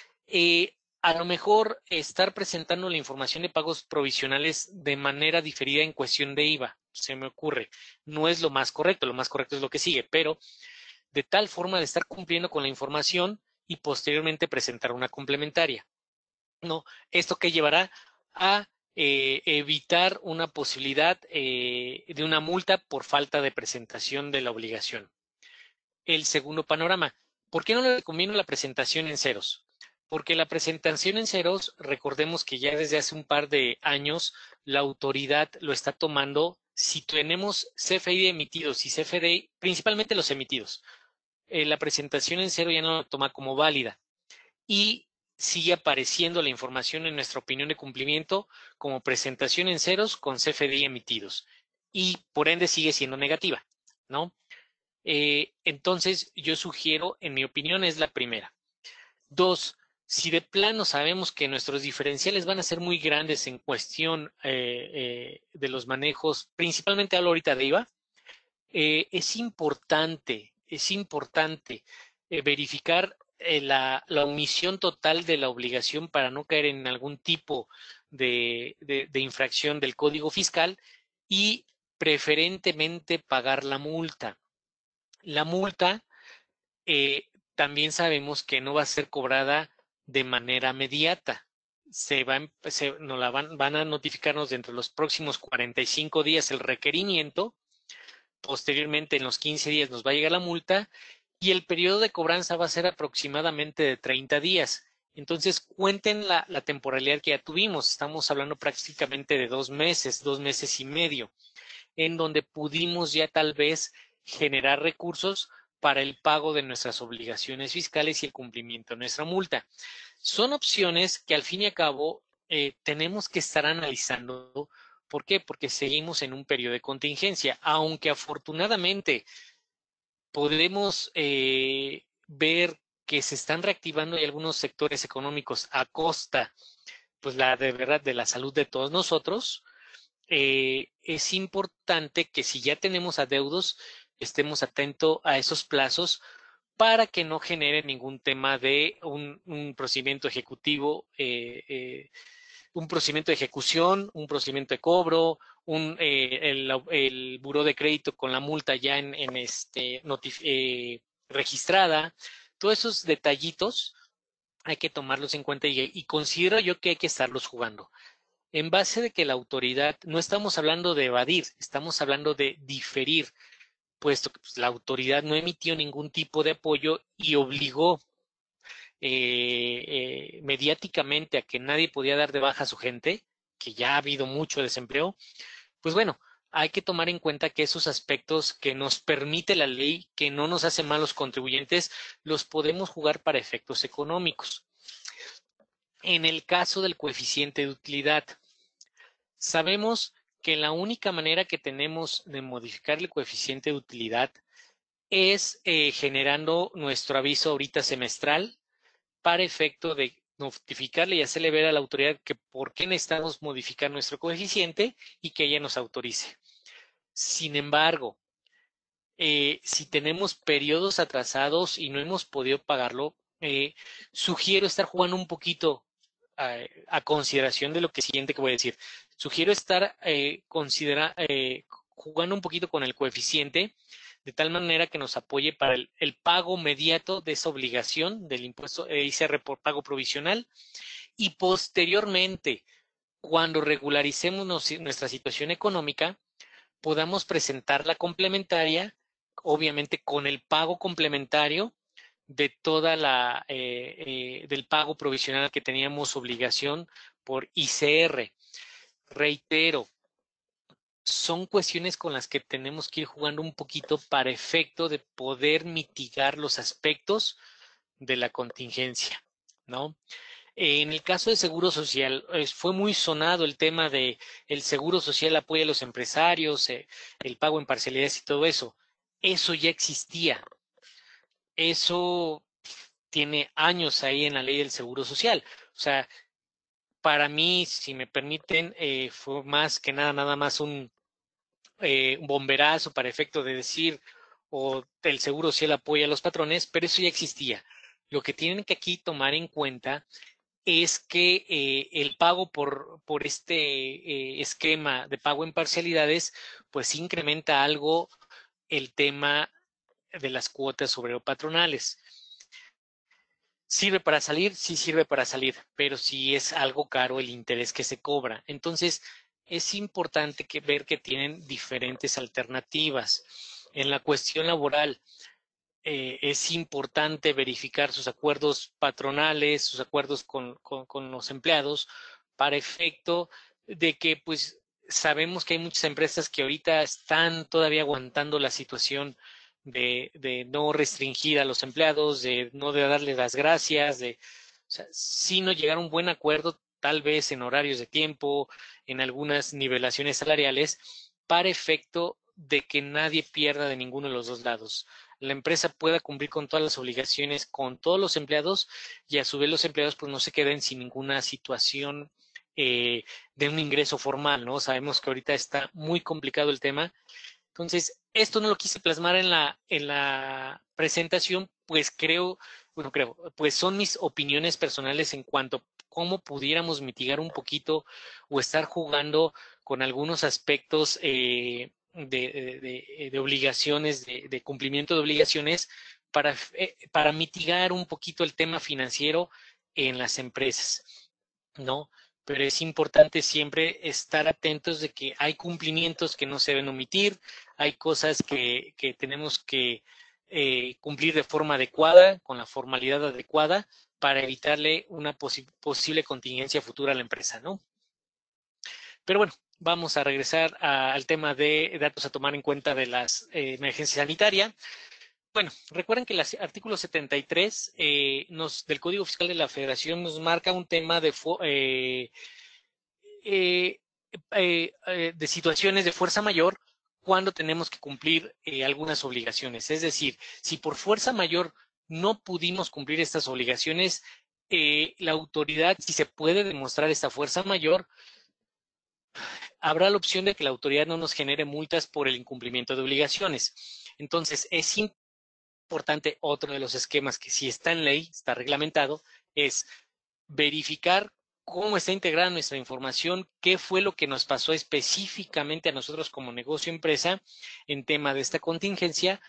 a lo mejor estar presentando la información de pagos provisionales de manera diferida en cuestión de IVA, se me ocurre, no es lo más correcto es lo que sigue, pero de tal forma de estar cumpliendo con la información y posteriormente presentar una complementaria. ¿No? Esto que llevará a evitar una posibilidad de una multa por falta de presentación de la obligación. El segundo panorama, ¿por qué no le recomiendo la presentación en ceros? Porque la presentación en ceros, recordemos que ya desde hace un par de años la autoridad lo está tomando si tenemos CFDI emitidos y CFDI, principalmente los emitidos. La presentación en cero ya no la toma como válida y sigue apareciendo la información en nuestra opinión de cumplimiento como presentación en ceros con CFDI emitidos y por ende sigue siendo negativa, ¿no? Entonces yo sugiero, en mi opinión, es la primera. 2, si de plano sabemos que nuestros diferenciales van a ser muy grandes en cuestión de los manejos, principalmente hablo ahorita de IVA, es importante verificar la omisión total de la obligación para no caer en algún tipo de infracción del Código Fiscal y preferentemente pagar la multa. La multa también sabemos que no va a ser cobrada de manera inmediata. Nos la van a notificarnos dentro de los próximos 45 días el requerimiento. Posteriormente, en los 15 días nos va a llegar la multa y el periodo de cobranza va a ser aproximadamente de 30 días. Entonces, cuenten la temporalidad que ya tuvimos. Estamos hablando prácticamente de 2 meses y medio, en donde pudimos ya tal vez generar recursos para el pago de nuestras obligaciones fiscales y el cumplimiento de nuestra multa. Son opciones que al fin y al cabo tenemos que estar analizando ¿Por qué? Porque seguimos en un periodo de contingencia, aunque afortunadamente podemos ver que se están reactivando y algunos sectores económicos a costa, pues de verdad, de la salud de todos nosotros. Es importante que si ya tenemos adeudos, estemos atentos a esos plazos para que no genere ningún tema de un procedimiento ejecutivo, un procedimiento de ejecución, un procedimiento de cobro, el buró de crédito con la multa ya registrada. Todos esos detallitos hay que tomarlos en cuenta y considero yo que hay que estarlos jugando. En base de que la autoridad, no estamos hablando de evadir, estamos hablando de diferir, puesto que pues, la autoridad no emitió ningún tipo de apoyo y obligó mediáticamente a que nadie podía dar de baja a su gente, que ya ha habido mucho desempleo, pues bueno, hay que tomar en cuenta que esos aspectos que nos permite la ley, que no nos hace malos contribuyentes, los podemos jugar para efectos económicos. En el caso del coeficiente de utilidad, sabemos que la única manera que tenemos de modificar el coeficiente de utilidad es generando nuestro aviso ahorita semestral para efecto de notificarle y hacerle ver a la autoridad que por qué necesitamos modificar nuestro coeficiente y que ella nos autorice. Sin embargo, si tenemos periodos atrasados y no hemos podido pagarlo, sugiero estar jugando un poquito a consideración de lo que siguiente que voy a decir. Sugiero estar jugando un poquito con el coeficiente de tal manera que nos apoye para el pago inmediato de esa obligación del impuesto ICR por pago provisional y posteriormente, cuando regularicemos nuestra situación económica, podamos presentar la complementaria, obviamente con el pago complementario de toda del pago provisional que teníamos obligación por ICR. Reitero, son cuestiones con las que tenemos que ir jugando un poquito para efecto de poder mitigar los aspectos de la contingencia, ¿no? En el caso de Seguro Social, fue muy sonado el tema de el Seguro Social apoya a los empresarios, el pago en parcialidades y todo eso. Eso ya existía. Eso tiene años ahí en la ley del Seguro Social. O sea, para mí, si me permiten, fue más que nada más un bomberazo para efecto de decir o el Seguro Social apoya a los patrones, pero eso ya existía. Lo que tienen que aquí tomar en cuenta es que el pago por este esquema de pago en parcialidades, pues incrementa algo el tema de las cuotas obrero-patronales. ¿Sirve para salir? Sí sirve para salir, pero sí es algo caro el interés que se cobra. Entonces, es importante ver que tienen diferentes alternativas. En la cuestión laboral, es importante verificar sus acuerdos patronales, sus acuerdos con los empleados, para efecto de que, pues, sabemos que hay muchas empresas que ahorita están todavía aguantando la situación de no restringir a los empleados, de no darles las gracias, o sea, sino llegar a un buen acuerdo, tal vez en horarios de tiempo, en algunas nivelaciones salariales, para efecto de que nadie pierda de ninguno de los dos lados. La empresa pueda cumplir con todas las obligaciones con todos los empleados y a su vez los empleados pues no se queden sin ninguna situación de un ingreso formal, ¿no? Sabemos que ahorita está muy complicado el tema. Entonces, esto no lo quise plasmar en la presentación, pues pues son mis opiniones personales en cuanto a cómo pudiéramos mitigar un poquito o estar jugando con algunos aspectos de obligaciones, de cumplimiento de obligaciones para mitigar un poquito el tema financiero en las empresas, ¿no? Pero es importante siempre estar atentos de que hay cumplimientos que no se deben omitir, hay cosas que tenemos que cumplir de forma adecuada, con la formalidad adecuada, para evitarle una posible contingencia futura a la empresa, ¿no? Pero bueno, vamos a regresar al tema de datos a tomar en cuenta de las emergencias sanitarias. Bueno, recuerden que el artículo 73 del Código Fiscal de la Federación nos marca un tema de de situaciones de fuerza mayor cuando tenemos que cumplir algunas obligaciones. Es decir, si por fuerza mayor no pudimos cumplir estas obligaciones, la autoridad, si se puede demostrar esta fuerza mayor, habrá la opción de que la autoridad no nos genere multas por el incumplimiento de obligaciones. Entonces, es importante, otro de los esquemas que sí está en ley, está reglamentado, es verificar cómo está integrada nuestra información, qué fue lo que nos pasó específicamente a nosotros como negocio empresa en tema de esta contingencia,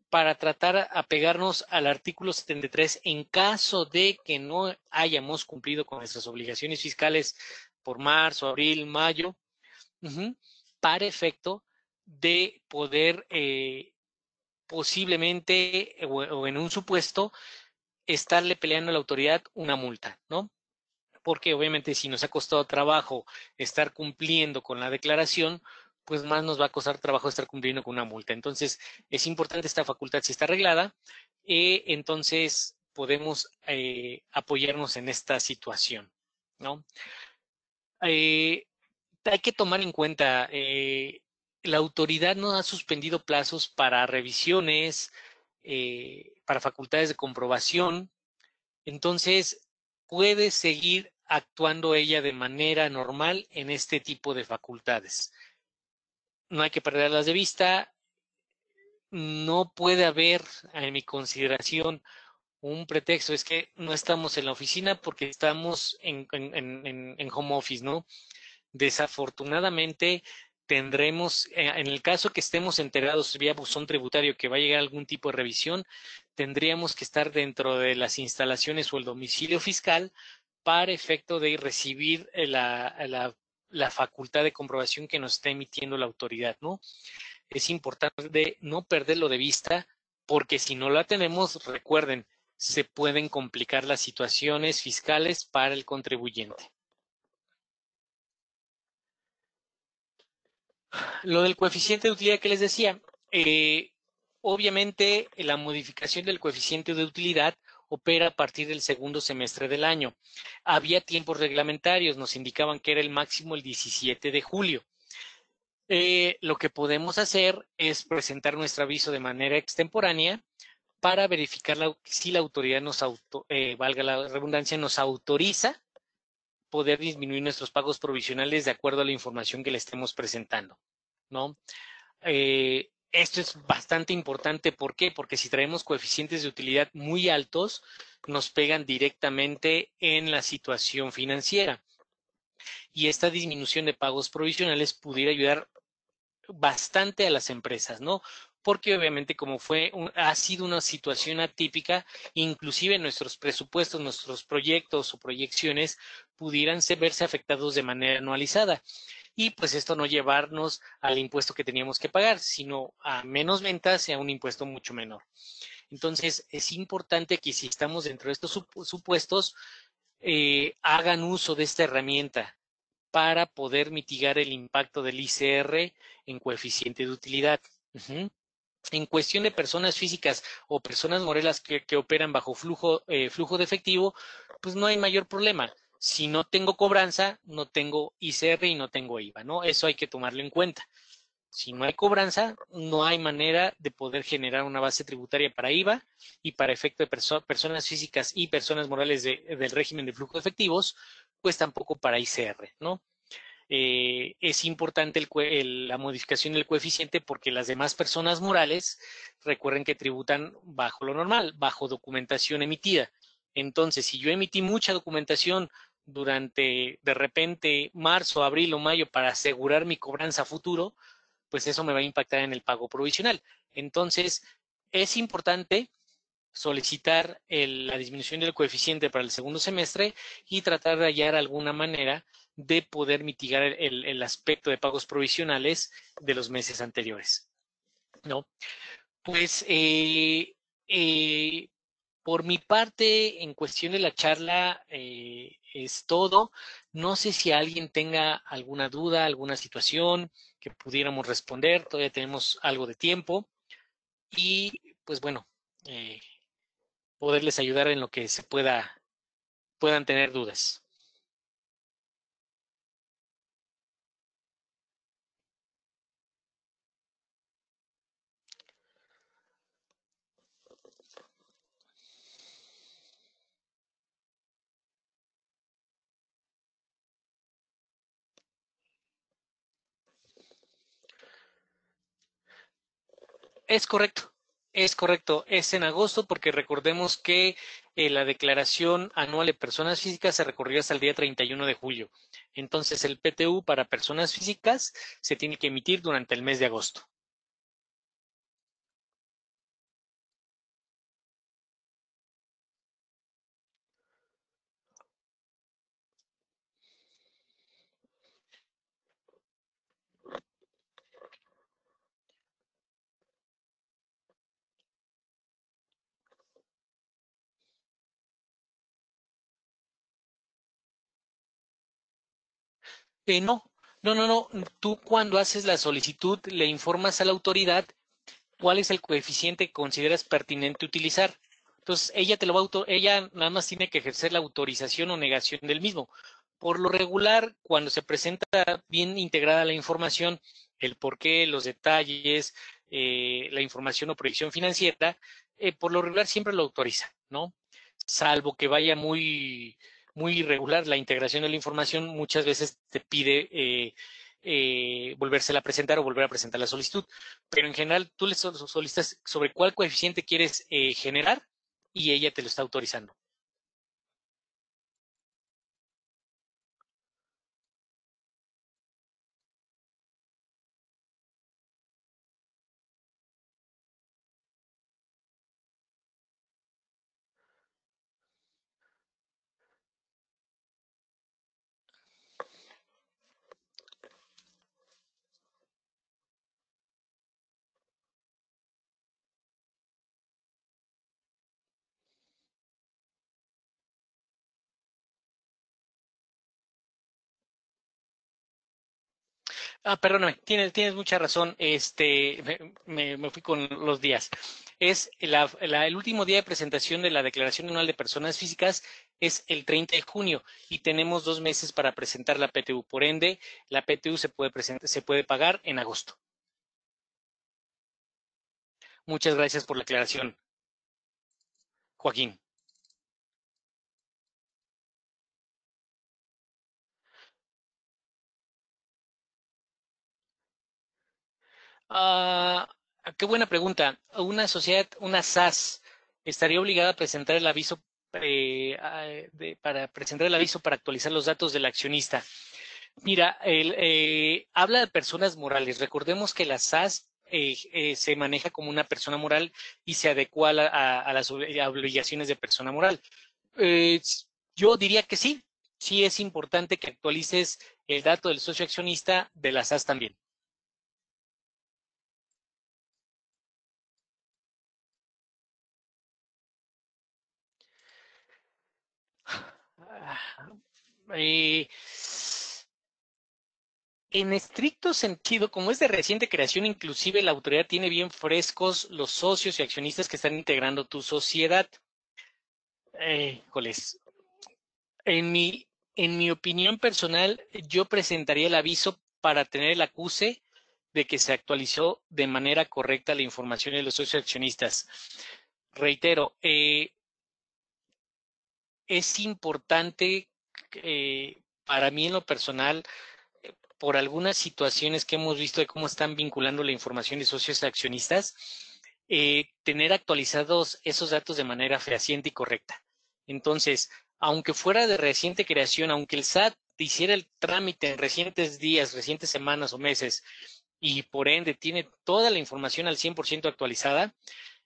para tratar a apegarnos al artículo 73 en caso de que no hayamos cumplido con nuestras obligaciones fiscales por marzo, abril, mayo, para efecto de poder posiblemente o en un supuesto estarle peleando a la autoridad una multa, ¿no? Porque obviamente si nos ha costado trabajo estar cumpliendo con la declaración, pues más nos va a costar trabajo estar cumpliendo con una multa. Entonces, es importante esta facultad si está arreglada, entonces podemos apoyarnos en esta situación, ¿no? Hay que tomar en cuenta, la autoridad no ha suspendido plazos para revisiones, para facultades de comprobación, entonces puede seguir actuando ella de manera normal en este tipo de facultades. No hay que perderlas de vista, no puede haber, en mi consideración, un pretexto, es que no estamos en la oficina porque estamos en home office, ¿no? Desafortunadamente, tendremos, en el caso que estemos enterados vía buzón tributario que va a llegar algún tipo de revisión, tendríamos que estar dentro de las instalaciones o el domicilio fiscal para efecto de recibir la facultad de comprobación que nos está emitiendo la autoridad, ¿no? Es importante no perderlo de vista, porque si no la tenemos, recuerden, se pueden complicar las situaciones fiscales para el contribuyente. Lo del coeficiente de utilidad que les decía, obviamente la modificación del coeficiente de utilidad opera a partir del segundo semestre del año. Había tiempos reglamentarios, nos indicaban que era el máximo el 17 de julio. Lo que podemos hacer es presentar nuestro aviso de manera extemporánea para verificar si la autoridad valga la redundancia, nos autoriza poder disminuir nuestros pagos provisionales de acuerdo a la información que le estemos presentando, ¿no? Esto es bastante importante. ¿Por qué? Porque si traemos coeficientes de utilidad muy altos, nos pegan directamente en la situación financiera. Y esta disminución de pagos provisionales pudiera ayudar bastante a las empresas, ¿no? Porque obviamente como ha sido una situación atípica, inclusive nuestros presupuestos, nuestros proyectos o proyecciones pudieran verse afectados de manera anualizada. Y pues esto no llevarnos al impuesto que teníamos que pagar, sino a menos ventas y a un impuesto mucho menor. Entonces, es importante que si estamos dentro de estos supuestos, hagan uso de esta herramienta para poder mitigar el impacto del ICR en coeficiente de utilidad. En cuestión de personas físicas o personas morales que operan bajo flujo de efectivo, pues no hay mayor problema. Si no tengo cobranza, no tengo ICR y no tengo IVA, ¿no? Eso hay que tomarlo en cuenta. Si no hay cobranza, no hay manera de poder generar una base tributaria para IVA, y para efecto de personas físicas y personas morales del régimen de flujo de efectivos, pues tampoco para ICR, ¿no? Es importante la modificación del coeficiente porque las demás personas morales, recuerden que tributan bajo lo normal, bajo documentación emitida. Entonces, si yo emití mucha documentación durante, de repente, marzo, abril o mayo para asegurar mi cobranza futuro, pues eso me va a impactar en el pago provisional. Entonces, es importante solicitar la disminución del coeficiente para el segundo semestre y tratar de hallar alguna manera de poder mitigar el aspecto de pagos provisionales de los meses anteriores, ¿no? Pues por mi parte, en cuestión de la charla, es todo. No sé si alguien tenga alguna duda, alguna situación que pudiéramos responder. Todavía tenemos algo de tiempo y pues bueno, poderles ayudar en lo que se puedan tener dudas. Es correcto, es en agosto porque recordemos que la declaración anual de personas físicas se recorrió hasta el día 31 de julio. Entonces el PTU para personas físicas se tiene que emitir durante el mes de agosto. No. Tú cuando haces la solicitud le informas a la autoridad cuál es el coeficiente que consideras pertinente utilizar. Entonces, ella nada más tiene que ejercer la autorización o negación del mismo. Por lo regular, cuando se presenta bien integrada la información, el porqué, los detalles, la información o proyección financiera, por lo regular siempre lo autoriza, ¿no? Salvo que vaya muy irregular la integración de la información, muchas veces te pide volvérsela a presentar o volver a presentar la solicitud. Pero en general tú le solicitas sobre cuál coeficiente quieres generar y ella te lo está autorizando. Perdóname, tienes mucha razón. Me fui con los días. Es el último día de presentación de la Declaración Anual de Personas Físicas es el 30 de junio y tenemos 2 meses para presentar la PTU. Por ende, la PTU se puede pagar en agosto. Muchas gracias por la aclaración, Joaquín. Ah, qué buena pregunta. Una sociedad, una SAS, estaría obligada a presentar el aviso para presentar el aviso para actualizar los datos del accionista. Mira, habla de personas morales. Recordemos que la SAS se maneja como una persona moral y se adecua a las obligaciones de persona moral. Eh, yo diría que sí, sí es importante que actualices el dato del socio accionista de la SAS también. Eh, en estricto sentido, como es de reciente creación, inclusive la autoridad tiene bien frescos los socios y accionistas que están integrando tu sociedad. Híjoles, en mi opinión personal, yo presentaría el aviso para tener el acuse de que se actualizó de manera correcta la información de los socios accionistas. Reitero, es importante para mí en lo personal por algunas situaciones que hemos visto de cómo están vinculando la información de socios accionistas, tener actualizados esos datos de manera fehaciente y correcta. Entonces, aunque fuera de reciente creación, aunque el SAT hiciera el trámite en recientes días, recientes semanas o meses, y por ende tiene toda la información al 100% actualizada,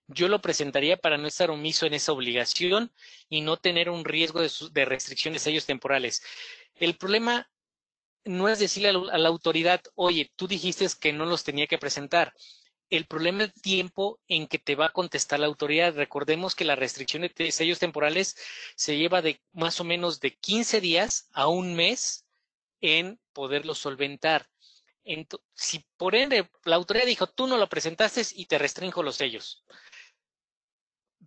yo lo presentaría para no estar omiso en esa obligación y no tener un riesgo de restricción de sellos temporales. El problema no es decirle a la autoridad, oye, tú dijiste que no los tenía que presentar. El problema es el tiempo en que te va a contestar la autoridad. Recordemos que la restricción de sellos temporales se lleva de más o menos de 15 días a un mes en poderlo solventar. Si por ende la autoridad dijo, tú no lo presentaste y te restringo los sellos,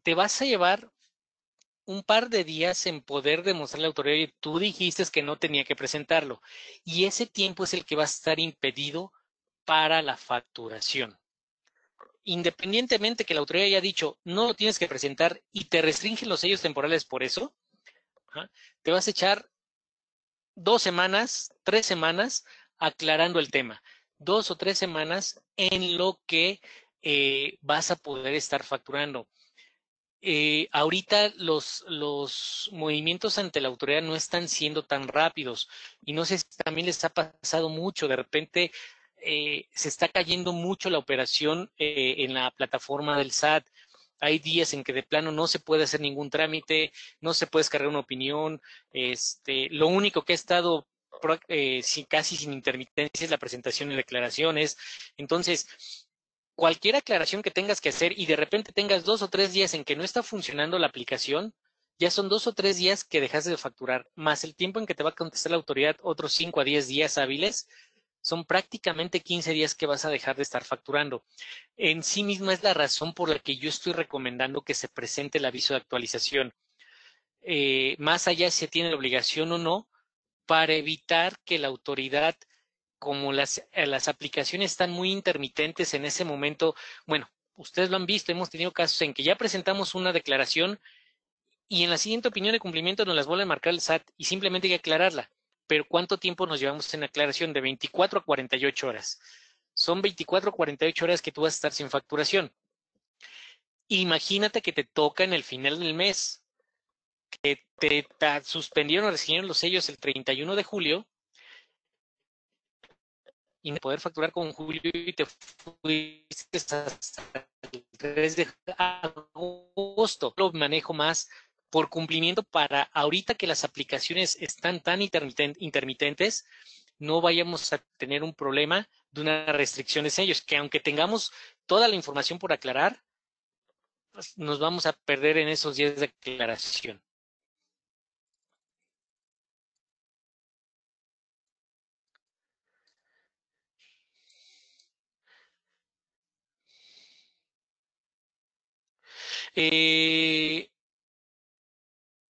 te vas a llevar un par de días en poder demostrar a la autoridad que tú dijiste que no tenía que presentarlo. Y ese tiempo es el que va a estar impedido para la facturación. Independientemente que la autoridad haya dicho no lo tienes que presentar y te restringen los sellos temporales por eso, te vas a echar 2 semanas, 3 semanas aclarando el tema. 2 o 3 semanas en lo que vas a poder estar facturando. Ahorita los movimientos ante la autoridad no están siendo tan rápidos y no sé si también les ha pasado mucho, de repente se está cayendo mucho la operación en la plataforma del SAT. Hay días en que de plano no se puede hacer ningún trámite, no se puede descargar una opinión. Lo único que ha estado casi sin intermitencia es la presentación de declaraciones. Entonces, cualquier aclaración que tengas que hacer y de repente tengas 2 o 3 días en que no está funcionando la aplicación, ya son 2 o 3 días que dejaste de facturar, más el tiempo en que te va a contestar la autoridad, otros 5 a 10 días hábiles, son prácticamente 15 días que vas a dejar de estar facturando. En sí misma es la razón por la que yo estoy recomendando que se presente el aviso de actualización. Más allá si tiene la obligación o no, para evitar que la autoridad, como las aplicaciones están muy intermitentes en ese momento, bueno, ustedes lo han visto, hemos tenido casos en que ya presentamos una declaración y en la siguiente opinión de cumplimiento nos las vuelve a marcar el SAT y simplemente hay que aclararla. Pero ¿cuánto tiempo nos llevamos en aclaración? De 24 a 48 horas. Son 24 a 48 horas que tú vas a estar sin facturación. Imagínate que te toca en el final del mes, que te suspendieron o rescindieron los sellos el 31 de julio y no poder facturar con julio y te fuiste hasta el 3 de agosto. Lo manejo más por cumplimiento para ahorita que las aplicaciones están tan intermitentes, no vayamos a tener un problema de una restricción de sellos, que aunque tengamos toda la información por aclarar, pues nos vamos a perder en esos días de aclaración.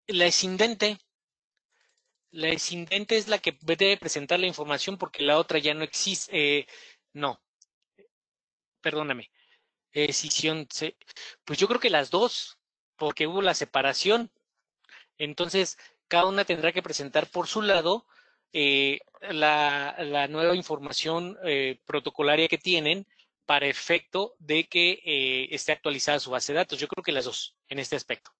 La escindente. La escindente es la que debe presentar la información porque la otra ya no existe. No, perdóname. Escisión, pues yo creo que las dos, porque hubo la separación. Entonces, cada una tendrá que presentar por su lado la nueva información protocolaria que tienen para efecto de que esté actualizada su base de datos. Yo creo que las dos en este aspecto.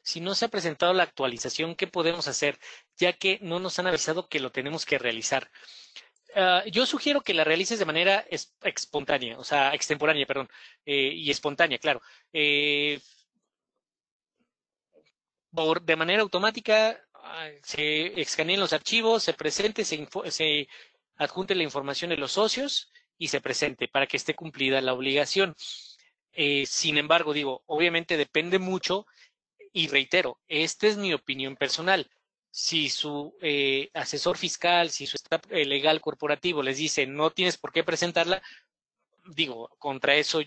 Si no se ha presentado la actualización, ¿qué podemos hacer? Ya que no nos han avisado que lo tenemos que realizar. Yo sugiero que la realices de manera espontánea, o sea, extemporánea, perdón, y espontánea, claro. De manera automática se escaneen los archivos, se presente, se adjunte la información de los socios y se presente para que esté cumplida la obligación. Sin embargo, digo, obviamente depende mucho y reitero, esta es mi opinión personal. Si su asesor fiscal, si su staff legal corporativo les dice no tienes por qué presentarla, digo, contra eso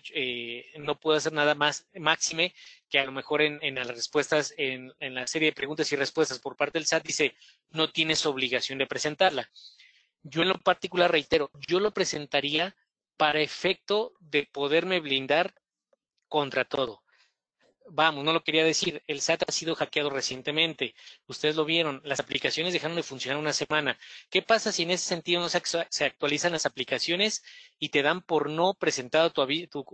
no puedo hacer nada más máxime que a lo mejor en las respuestas, en la serie de preguntas y respuestas por parte del SAT dice no tienes obligación de presentarla. Yo en lo particular reitero, yo lo presentaría para efecto de poderme blindar contra todo. Vamos, no lo quería decir, el SAT ha sido hackeado recientemente, ustedes lo vieron, las aplicaciones dejaron de funcionar una semana. ¿Qué pasa si en ese sentido no se actualizan las aplicaciones y te dan por no presentado tu aviso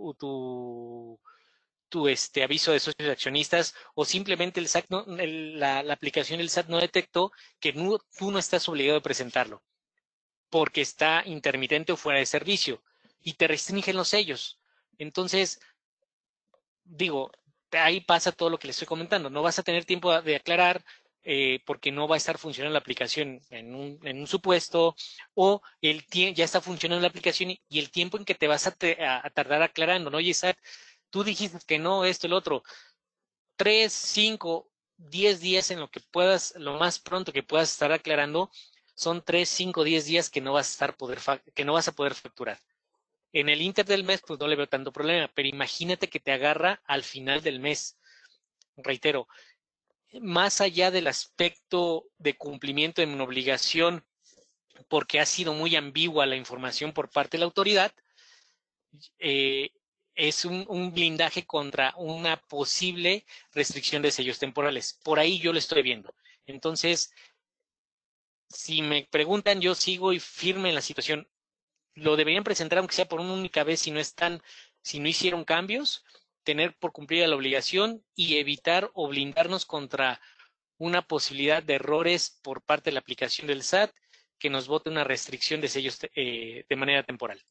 de socios accionistas o simplemente el SAT la aplicación del SAT no detectó que tú no estás obligado a presentarlo porque está intermitente o fuera de servicio y te restringen los sellos? Entonces, digo, ahí pasa todo lo que les estoy comentando. No vas a tener tiempo de aclarar porque no va a estar funcionando la aplicación en un supuesto o ya está funcionando la aplicación y el tiempo en que te vas a tardar aclarando, ¿no? Oye, Sat, tú dijiste que no, esto, el otro. 3, 5, 10 días en lo que puedas, lo más pronto que puedas estar aclarando, son 3, 5, 10 días que no vas a poder facturar. En el inter del mes, pues no le veo tanto problema, pero imagínate que te agarra al final del mes. Reitero, más allá del aspecto de cumplimiento de una obligación, porque ha sido muy ambigua la información por parte de la autoridad, es un blindaje contra una posible restricción de sellos temporales. Por ahí yo lo estoy viendo. Entonces, si me preguntan, yo sigo y firme en la situación. Lo deberían presentar aunque sea por una única vez si no hicieron cambios, tener por cumplida la obligación y evitar o blindarnos contra una posibilidad de errores por parte de la aplicación del SAT que nos vote una restricción de sellos de manera temporal.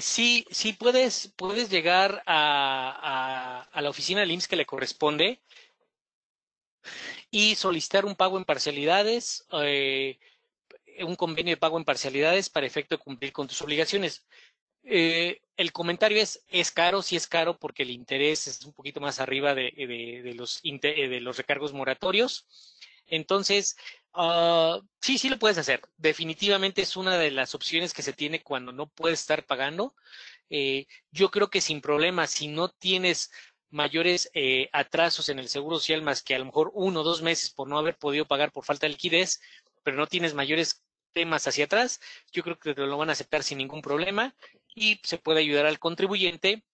Sí, sí puedes llegar a la oficina del IMSS que le corresponde y solicitar un pago en parcialidades, un convenio de pago en parcialidades para efecto de cumplir con tus obligaciones. El comentario es caro, sí es caro porque el interés es un poquito más arriba de los recargos moratorios. Entonces, sí, sí lo puedes hacer. Definitivamente es una de las opciones que se tiene cuando no puedes estar pagando. Yo creo que sin problema, si no tienes mayores atrasos en el Seguro Social más que a lo mejor 1 o 2 meses por no haber podido pagar por falta de liquidez, pero no tienes mayores temas hacia atrás, yo creo que te lo van a aceptar sin ningún problema y se puede ayudar al contribuyente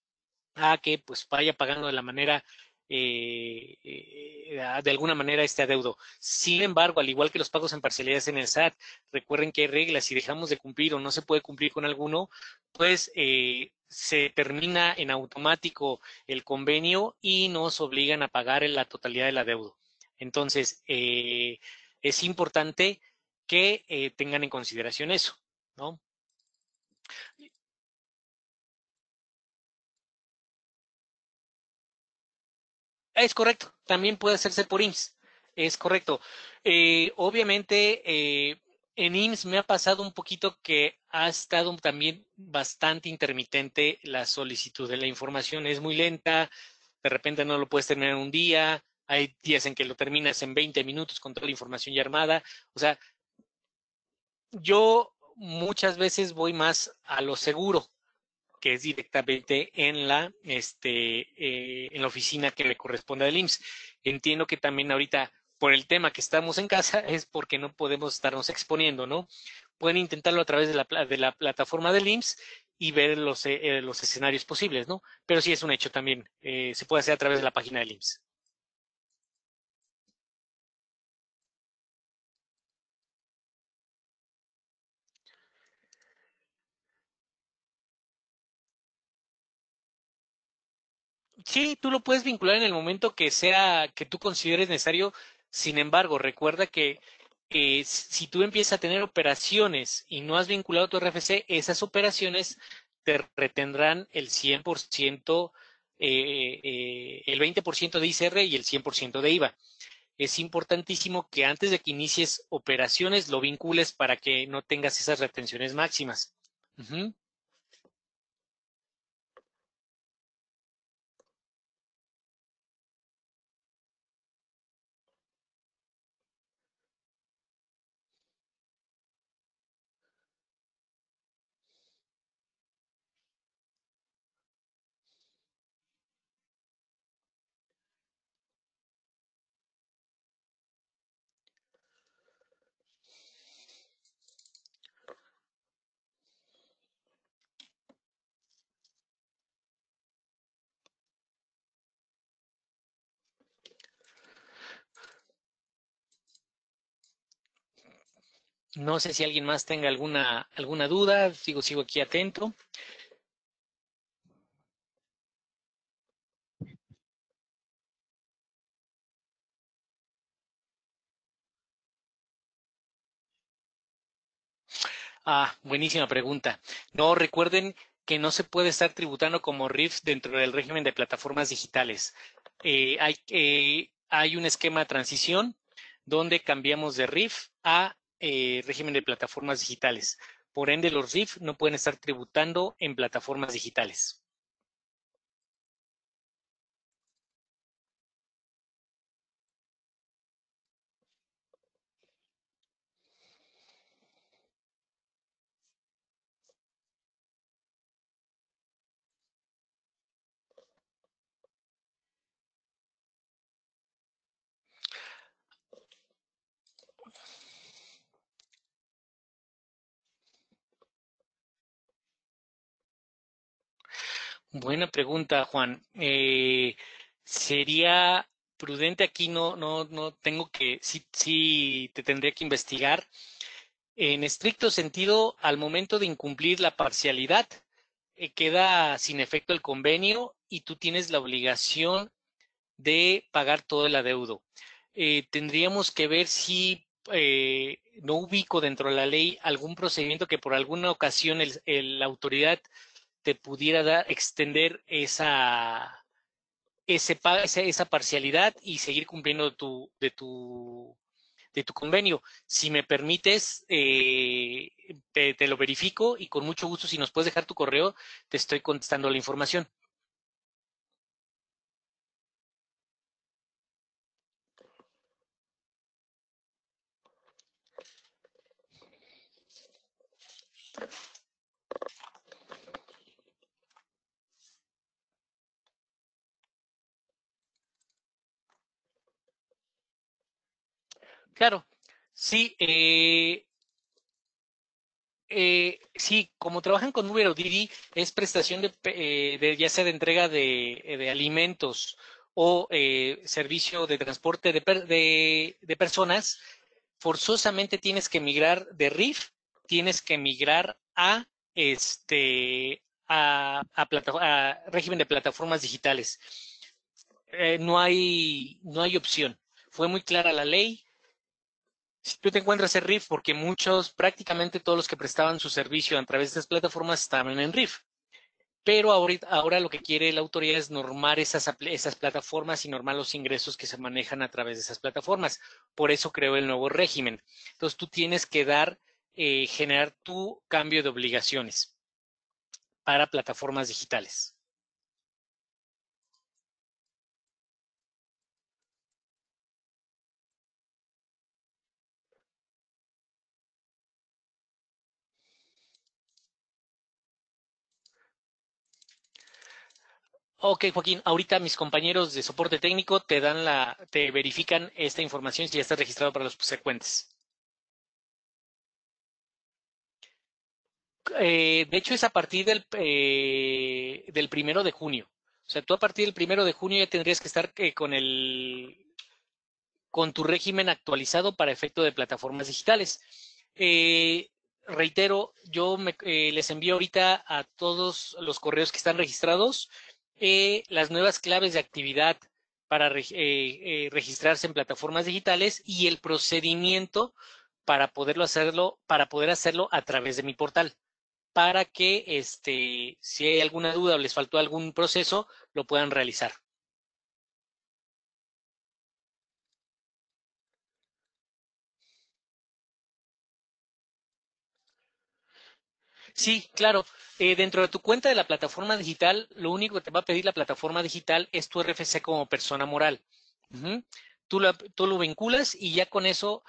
a que pues vaya pagando de la manera de alguna manera este adeudo. Sin embargo, al igual que los pagos en parcialidades en el SAT, recuerden que hay reglas, si dejamos de cumplir o no se puede cumplir con alguno, pues se termina en automático el convenio y nos obligan a pagar en la totalidad del adeudo. Entonces, es importante que tengan en consideración eso, ¿no? Es correcto, también puede hacerse por IMSS, es correcto. Obviamente, en IMSS me ha pasado un poquito que ha estado también bastante intermitente la solicitud de la información, es muy lenta, de repente no lo puedes terminar en un día, hay días en que lo terminas en 20 minutos con toda la información ya armada. O sea, yo muchas veces voy más a lo seguro, que es directamente en la oficina que le corresponde al IMSS. Entiendo que también ahorita, por el tema que estamos en casa, es porque no podemos estarnos exponiendo, ¿no? Pueden intentarlo a través de la plataforma del IMSS y ver los escenarios posibles, ¿no? Pero sí es un hecho también, se puede hacer a través de la página del IMSS. Sí, tú lo puedes vincular en el momento que sea que tú consideres necesario. Sin embargo, recuerda que si tú empiezas a tener operaciones y no has vinculado tu RFC, esas operaciones te retendrán el 100%, el 20% de ICR y el 100% de IVA. Es importantísimo que antes de que inicies operaciones lo vincules para que no tengas esas retenciones máximas. Ujú. No sé si alguien más tenga alguna duda, sigo aquí atento. Buenísima pregunta. No, recuerden que no se puede estar tributando como RIF dentro del régimen de plataformas digitales. Hay un esquema de transición donde cambiamos de RIF a régimen de plataformas digitales. Por ende, los RIF no pueden estar tributando en plataformas digitales. Buena pregunta, Juan. Sería prudente aquí, no tengo que, sí te tendría que investigar. En estricto sentido, al momento de incumplir la parcialidad, queda sin efecto el convenio y tú tienes la obligación de pagar todo el adeudo. Tendríamos que ver si no ubico dentro de la ley algún procedimiento que por alguna ocasión la autoridad te pudiera extender esa parcialidad y seguir cumpliendo de tu convenio. Si me permites, te lo verifico y con mucho gusto, si nos puedes dejar tu correo, te estoy contestando la información. Claro, sí, sí, como trabajan con Uber o Didi, es prestación ya sea de entrega de alimentos o servicio de transporte de personas, forzosamente tienes que migrar de RIF, tienes que migrar a régimen de plataformas digitales. No hay opción. Fue muy clara la ley. Si tú te encuentras en RIF, porque prácticamente todos los que prestaban su servicio a través de estas plataformas estaban en RIF. Pero ahora lo que quiere la autoridad es normar esas plataformas y normar los ingresos que se manejan a través de esas plataformas. Por eso creó el nuevo régimen. Entonces tú tienes que generar tu cambio de obligaciones para plataformas digitales. Ok, Joaquín, ahorita mis compañeros de soporte técnico te verifican esta información si ya está registrado para los subsecuentes. De hecho, es a partir del 1 de junio. O sea, tú a partir del 1 de junio ya tendrías que estar con tu régimen actualizado para efecto de plataformas digitales. Reitero, yo les envío ahorita a todos los correos que están registrados las nuevas claves de actividad para registrarse en plataformas digitales y el procedimiento para poder hacerlo a través de mi portal, para que si hay alguna duda o les faltó algún proceso, lo puedan realizar. Sí, claro. Dentro de tu cuenta de la plataforma digital, lo único que te va a pedir la plataforma digital es tu RFC como persona moral. Ujú. Tú lo vinculas y ya con eso,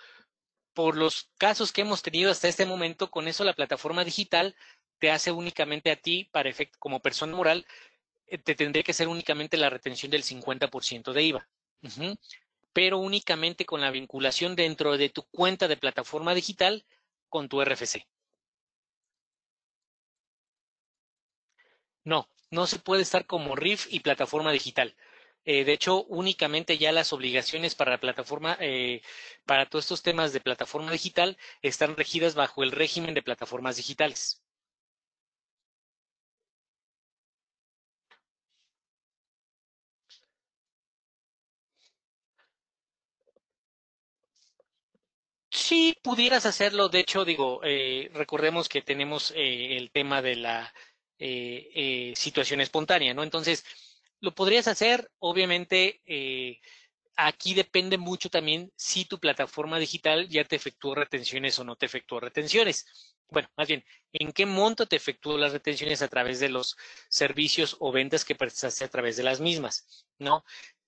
por los casos que hemos tenido hasta este momento, con eso la plataforma digital te hace únicamente a ti, para efecto como persona moral, te tendría que hacer únicamente la retención del 50% de IVA. Ujú. Pero únicamente con la vinculación dentro de tu cuenta de plataforma digital con tu RFC. No se puede estar como RIF y plataforma digital. De hecho, únicamente ya las obligaciones para la plataforma, para todos estos temas de plataforma digital, están regidas bajo el régimen de plataformas digitales. Sí, pudieras hacerlo. De hecho, digo, recordemos que tenemos el tema de la situación espontánea, ¿no? Entonces, lo podrías hacer. Obviamente, aquí depende mucho también si tu plataforma digital ya te efectuó retenciones o no te efectuó retenciones. Bueno, más bien, ¿en qué monto te efectuó las retenciones a través de los servicios o ventas que prestaste a través de las mismas? ¿No?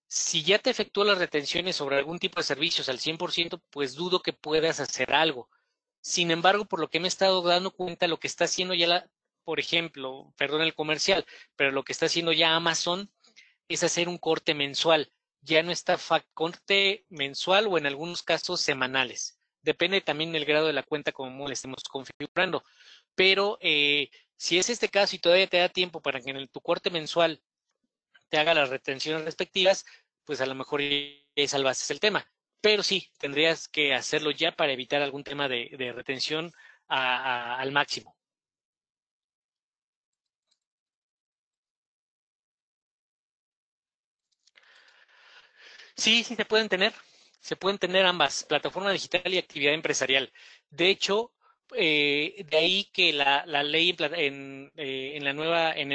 Si ya te efectuó las retenciones sobre algún tipo de servicios al 100%, pues dudo que puedas hacer algo. Sin embargo, por lo que me he estado dando cuenta, lo que está haciendo por ejemplo, perdón el comercial, pero lo que está haciendo ya Amazon es hacer un corte mensual. Ya no está corte mensual o en algunos casos semanales. Depende también del grado de la cuenta como le estemos configurando. Pero Si es este caso y todavía te da tiempo para que en tu corte mensual te haga las retenciones respectivas, pues a lo mejor ya salvaste el tema. Pero sí, tendrías que hacerlo ya para evitar algún tema de retención al máximo. Sí, sí se pueden tener. Se pueden tener ambas, plataforma digital y actividad empresarial. De hecho, de ahí que la ley en el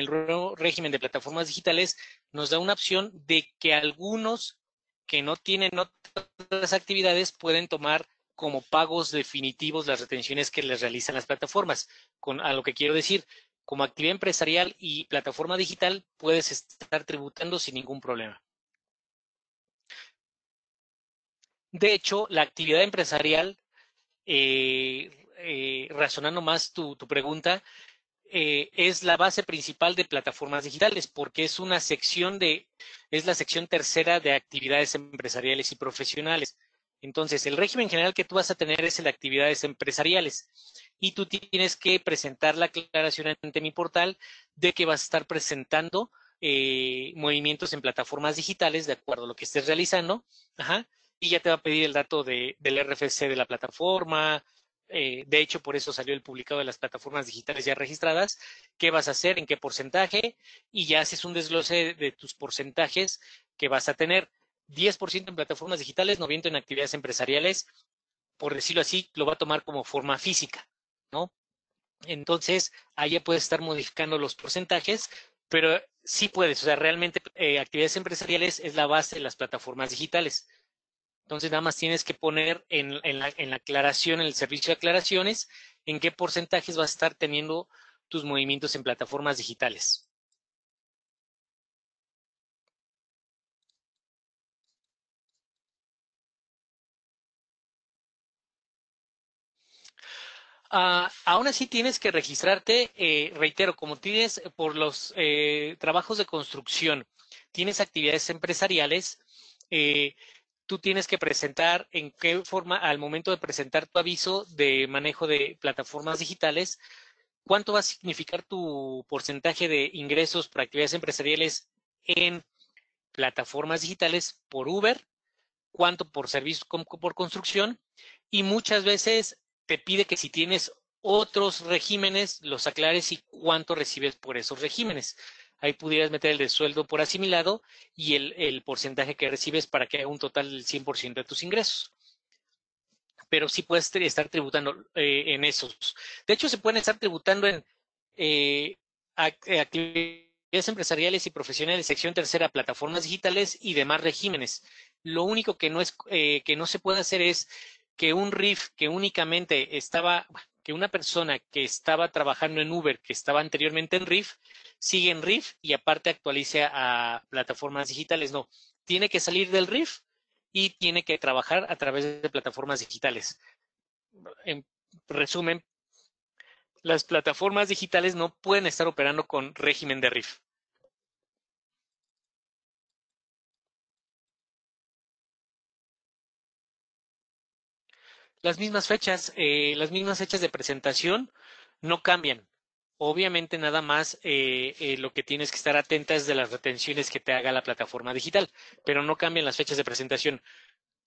nuevo régimen de plataformas digitales nos da una opción de que algunos que no tienen otras actividades pueden tomar como pagos definitivos las retenciones que les realizan las plataformas. A lo que quiero decir, como actividad empresarial y plataforma digital puedes estar tributando sin ningún problema. De hecho, la actividad empresarial, razonando más tu pregunta, es la base principal de plataformas digitales, porque es la sección tercera de actividades empresariales y profesionales. Entonces, el régimen general que tú vas a tener es el de actividades empresariales y tú tienes que presentar la aclaración ante mi portal de que vas a estar presentando movimientos en plataformas digitales de acuerdo a lo que estés realizando. Ajá, y ya te va a pedir el dato del RFC de la plataforma. De hecho, por eso salió el publicado de las plataformas digitales ya registradas. ¿Qué vas a hacer? ¿En qué porcentaje? Y ya haces un desglose de tus porcentajes que vas a tener. 10% en plataformas digitales, 90% en actividades empresariales, por decirlo así, lo va a tomar como forma física, ¿no? Entonces, ahí ya puedes estar modificando los porcentajes, pero sí puedes, o sea, realmente actividades empresariales es la base de las plataformas digitales. Entonces, nada más tienes que poner en la aclaración, en el servicio de aclaraciones, en qué porcentajes vas a estar teniendo tus movimientos en plataformas digitales. Aún así tienes que registrarte, reitero, como tienes por los trabajos de construcción, tienes actividades empresariales, tú tienes que presentar en qué forma, al momento de presentar tu aviso de manejo de plataformas digitales, cuánto va a significar tu porcentaje de ingresos por actividades empresariales en plataformas digitales por Uber, cuánto por servicios por construcción, y muchas veces te pide que si tienes otros regímenes, los aclares y cuánto recibes por esos regímenes. Ahí pudieras meter el de sueldo por asimilado y el porcentaje que recibes para que haga un total del 100% de tus ingresos. Pero sí puedes estar tributando en esos. De hecho, se pueden estar tributando en actividades empresariales y profesionales, sección tercera, plataformas digitales y demás regímenes. Lo único que no se puede hacer es que un RIF que únicamente que una persona que estaba trabajando en Uber, que estaba anteriormente en RIF, sigue en RIF y aparte actualice a plataformas digitales. No, tiene que salir del RIF y tiene que trabajar a través de plataformas digitales. En resumen, las plataformas digitales no pueden estar operando con régimen de RIF. Las mismas fechas de presentación no cambian. Obviamente nada más lo que tienes que estar atenta es de las retenciones que te haga la plataforma digital, pero no cambian las fechas de presentación.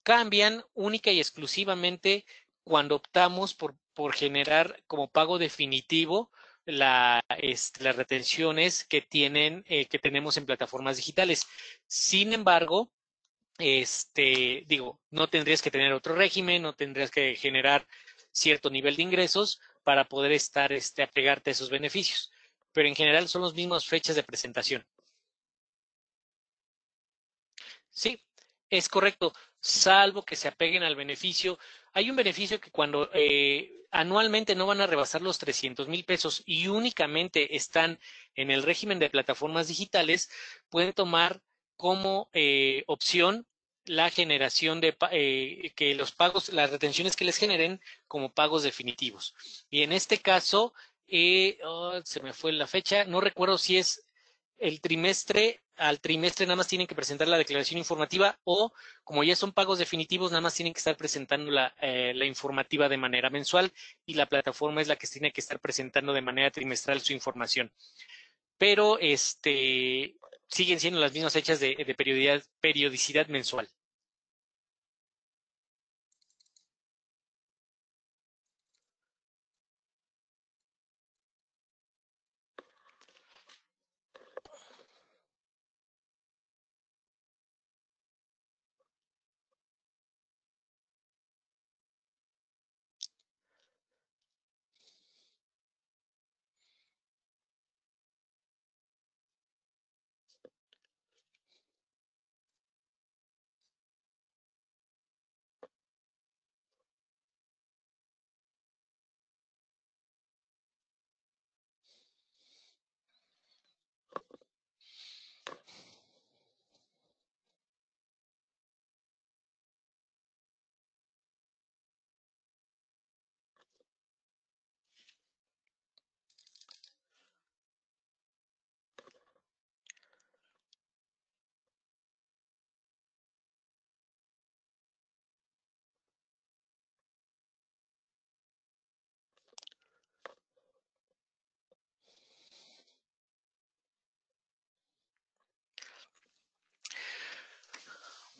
Cambian única y exclusivamente cuando optamos por generar como pago definitivo las retenciones que tenemos en plataformas digitales. Sin embargo, no tendrías que tener otro régimen, no tendrías que generar cierto nivel de ingresos para poder estar apegarte a esos beneficios. Pero en general son las mismas fechas de presentación. Sí, es correcto, salvo que se apeguen al beneficio. Hay un beneficio que cuando anualmente no van a rebasar los 300,000 pesos y únicamente están en el régimen de plataformas digitales, pueden tomar como opción la generación de que los pagos, las retenciones que les generen como pagos definitivos. Y en este caso, se me fue la fecha, no recuerdo si es al trimestre nada más tienen que presentar la declaración informativa o, como ya son pagos definitivos, nada más tienen que estar presentando la informativa de manera mensual y la plataforma es la que tiene que estar presentando de manera trimestral su información. Pero siguen siendo las mismas fechas de periodicidad mensual.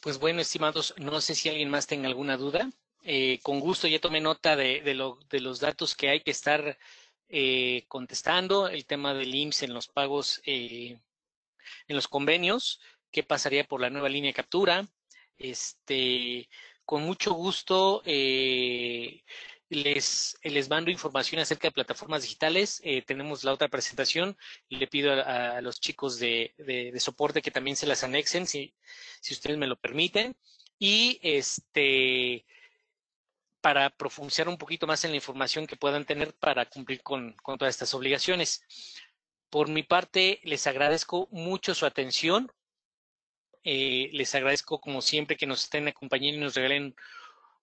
Pues bueno, estimados, no sé si alguien más tenga alguna duda. Con gusto ya tomé nota de los datos que hay que estar contestando, el tema del IMSS en los pagos, en los convenios, qué pasaría por la nueva línea de captura. Con mucho gusto les mando información acerca de plataformas digitales. Tenemos la otra presentación. Le pido a los chicos de soporte que también se las anexen, si ustedes me lo permiten. Y para profundizar un poquito más en la información que puedan tener para cumplir con todas estas obligaciones. Por mi parte, les agradezco mucho su atención. Les agradezco, como siempre, que nos estén acompañando y nos regalen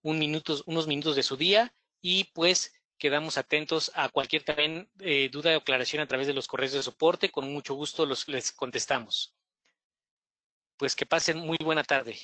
unos minutos de su día y pues quedamos atentos a cualquier también duda o aclaración a través de los correos de soporte. Con mucho gusto les contestamos. Pues que pasen muy buena tarde.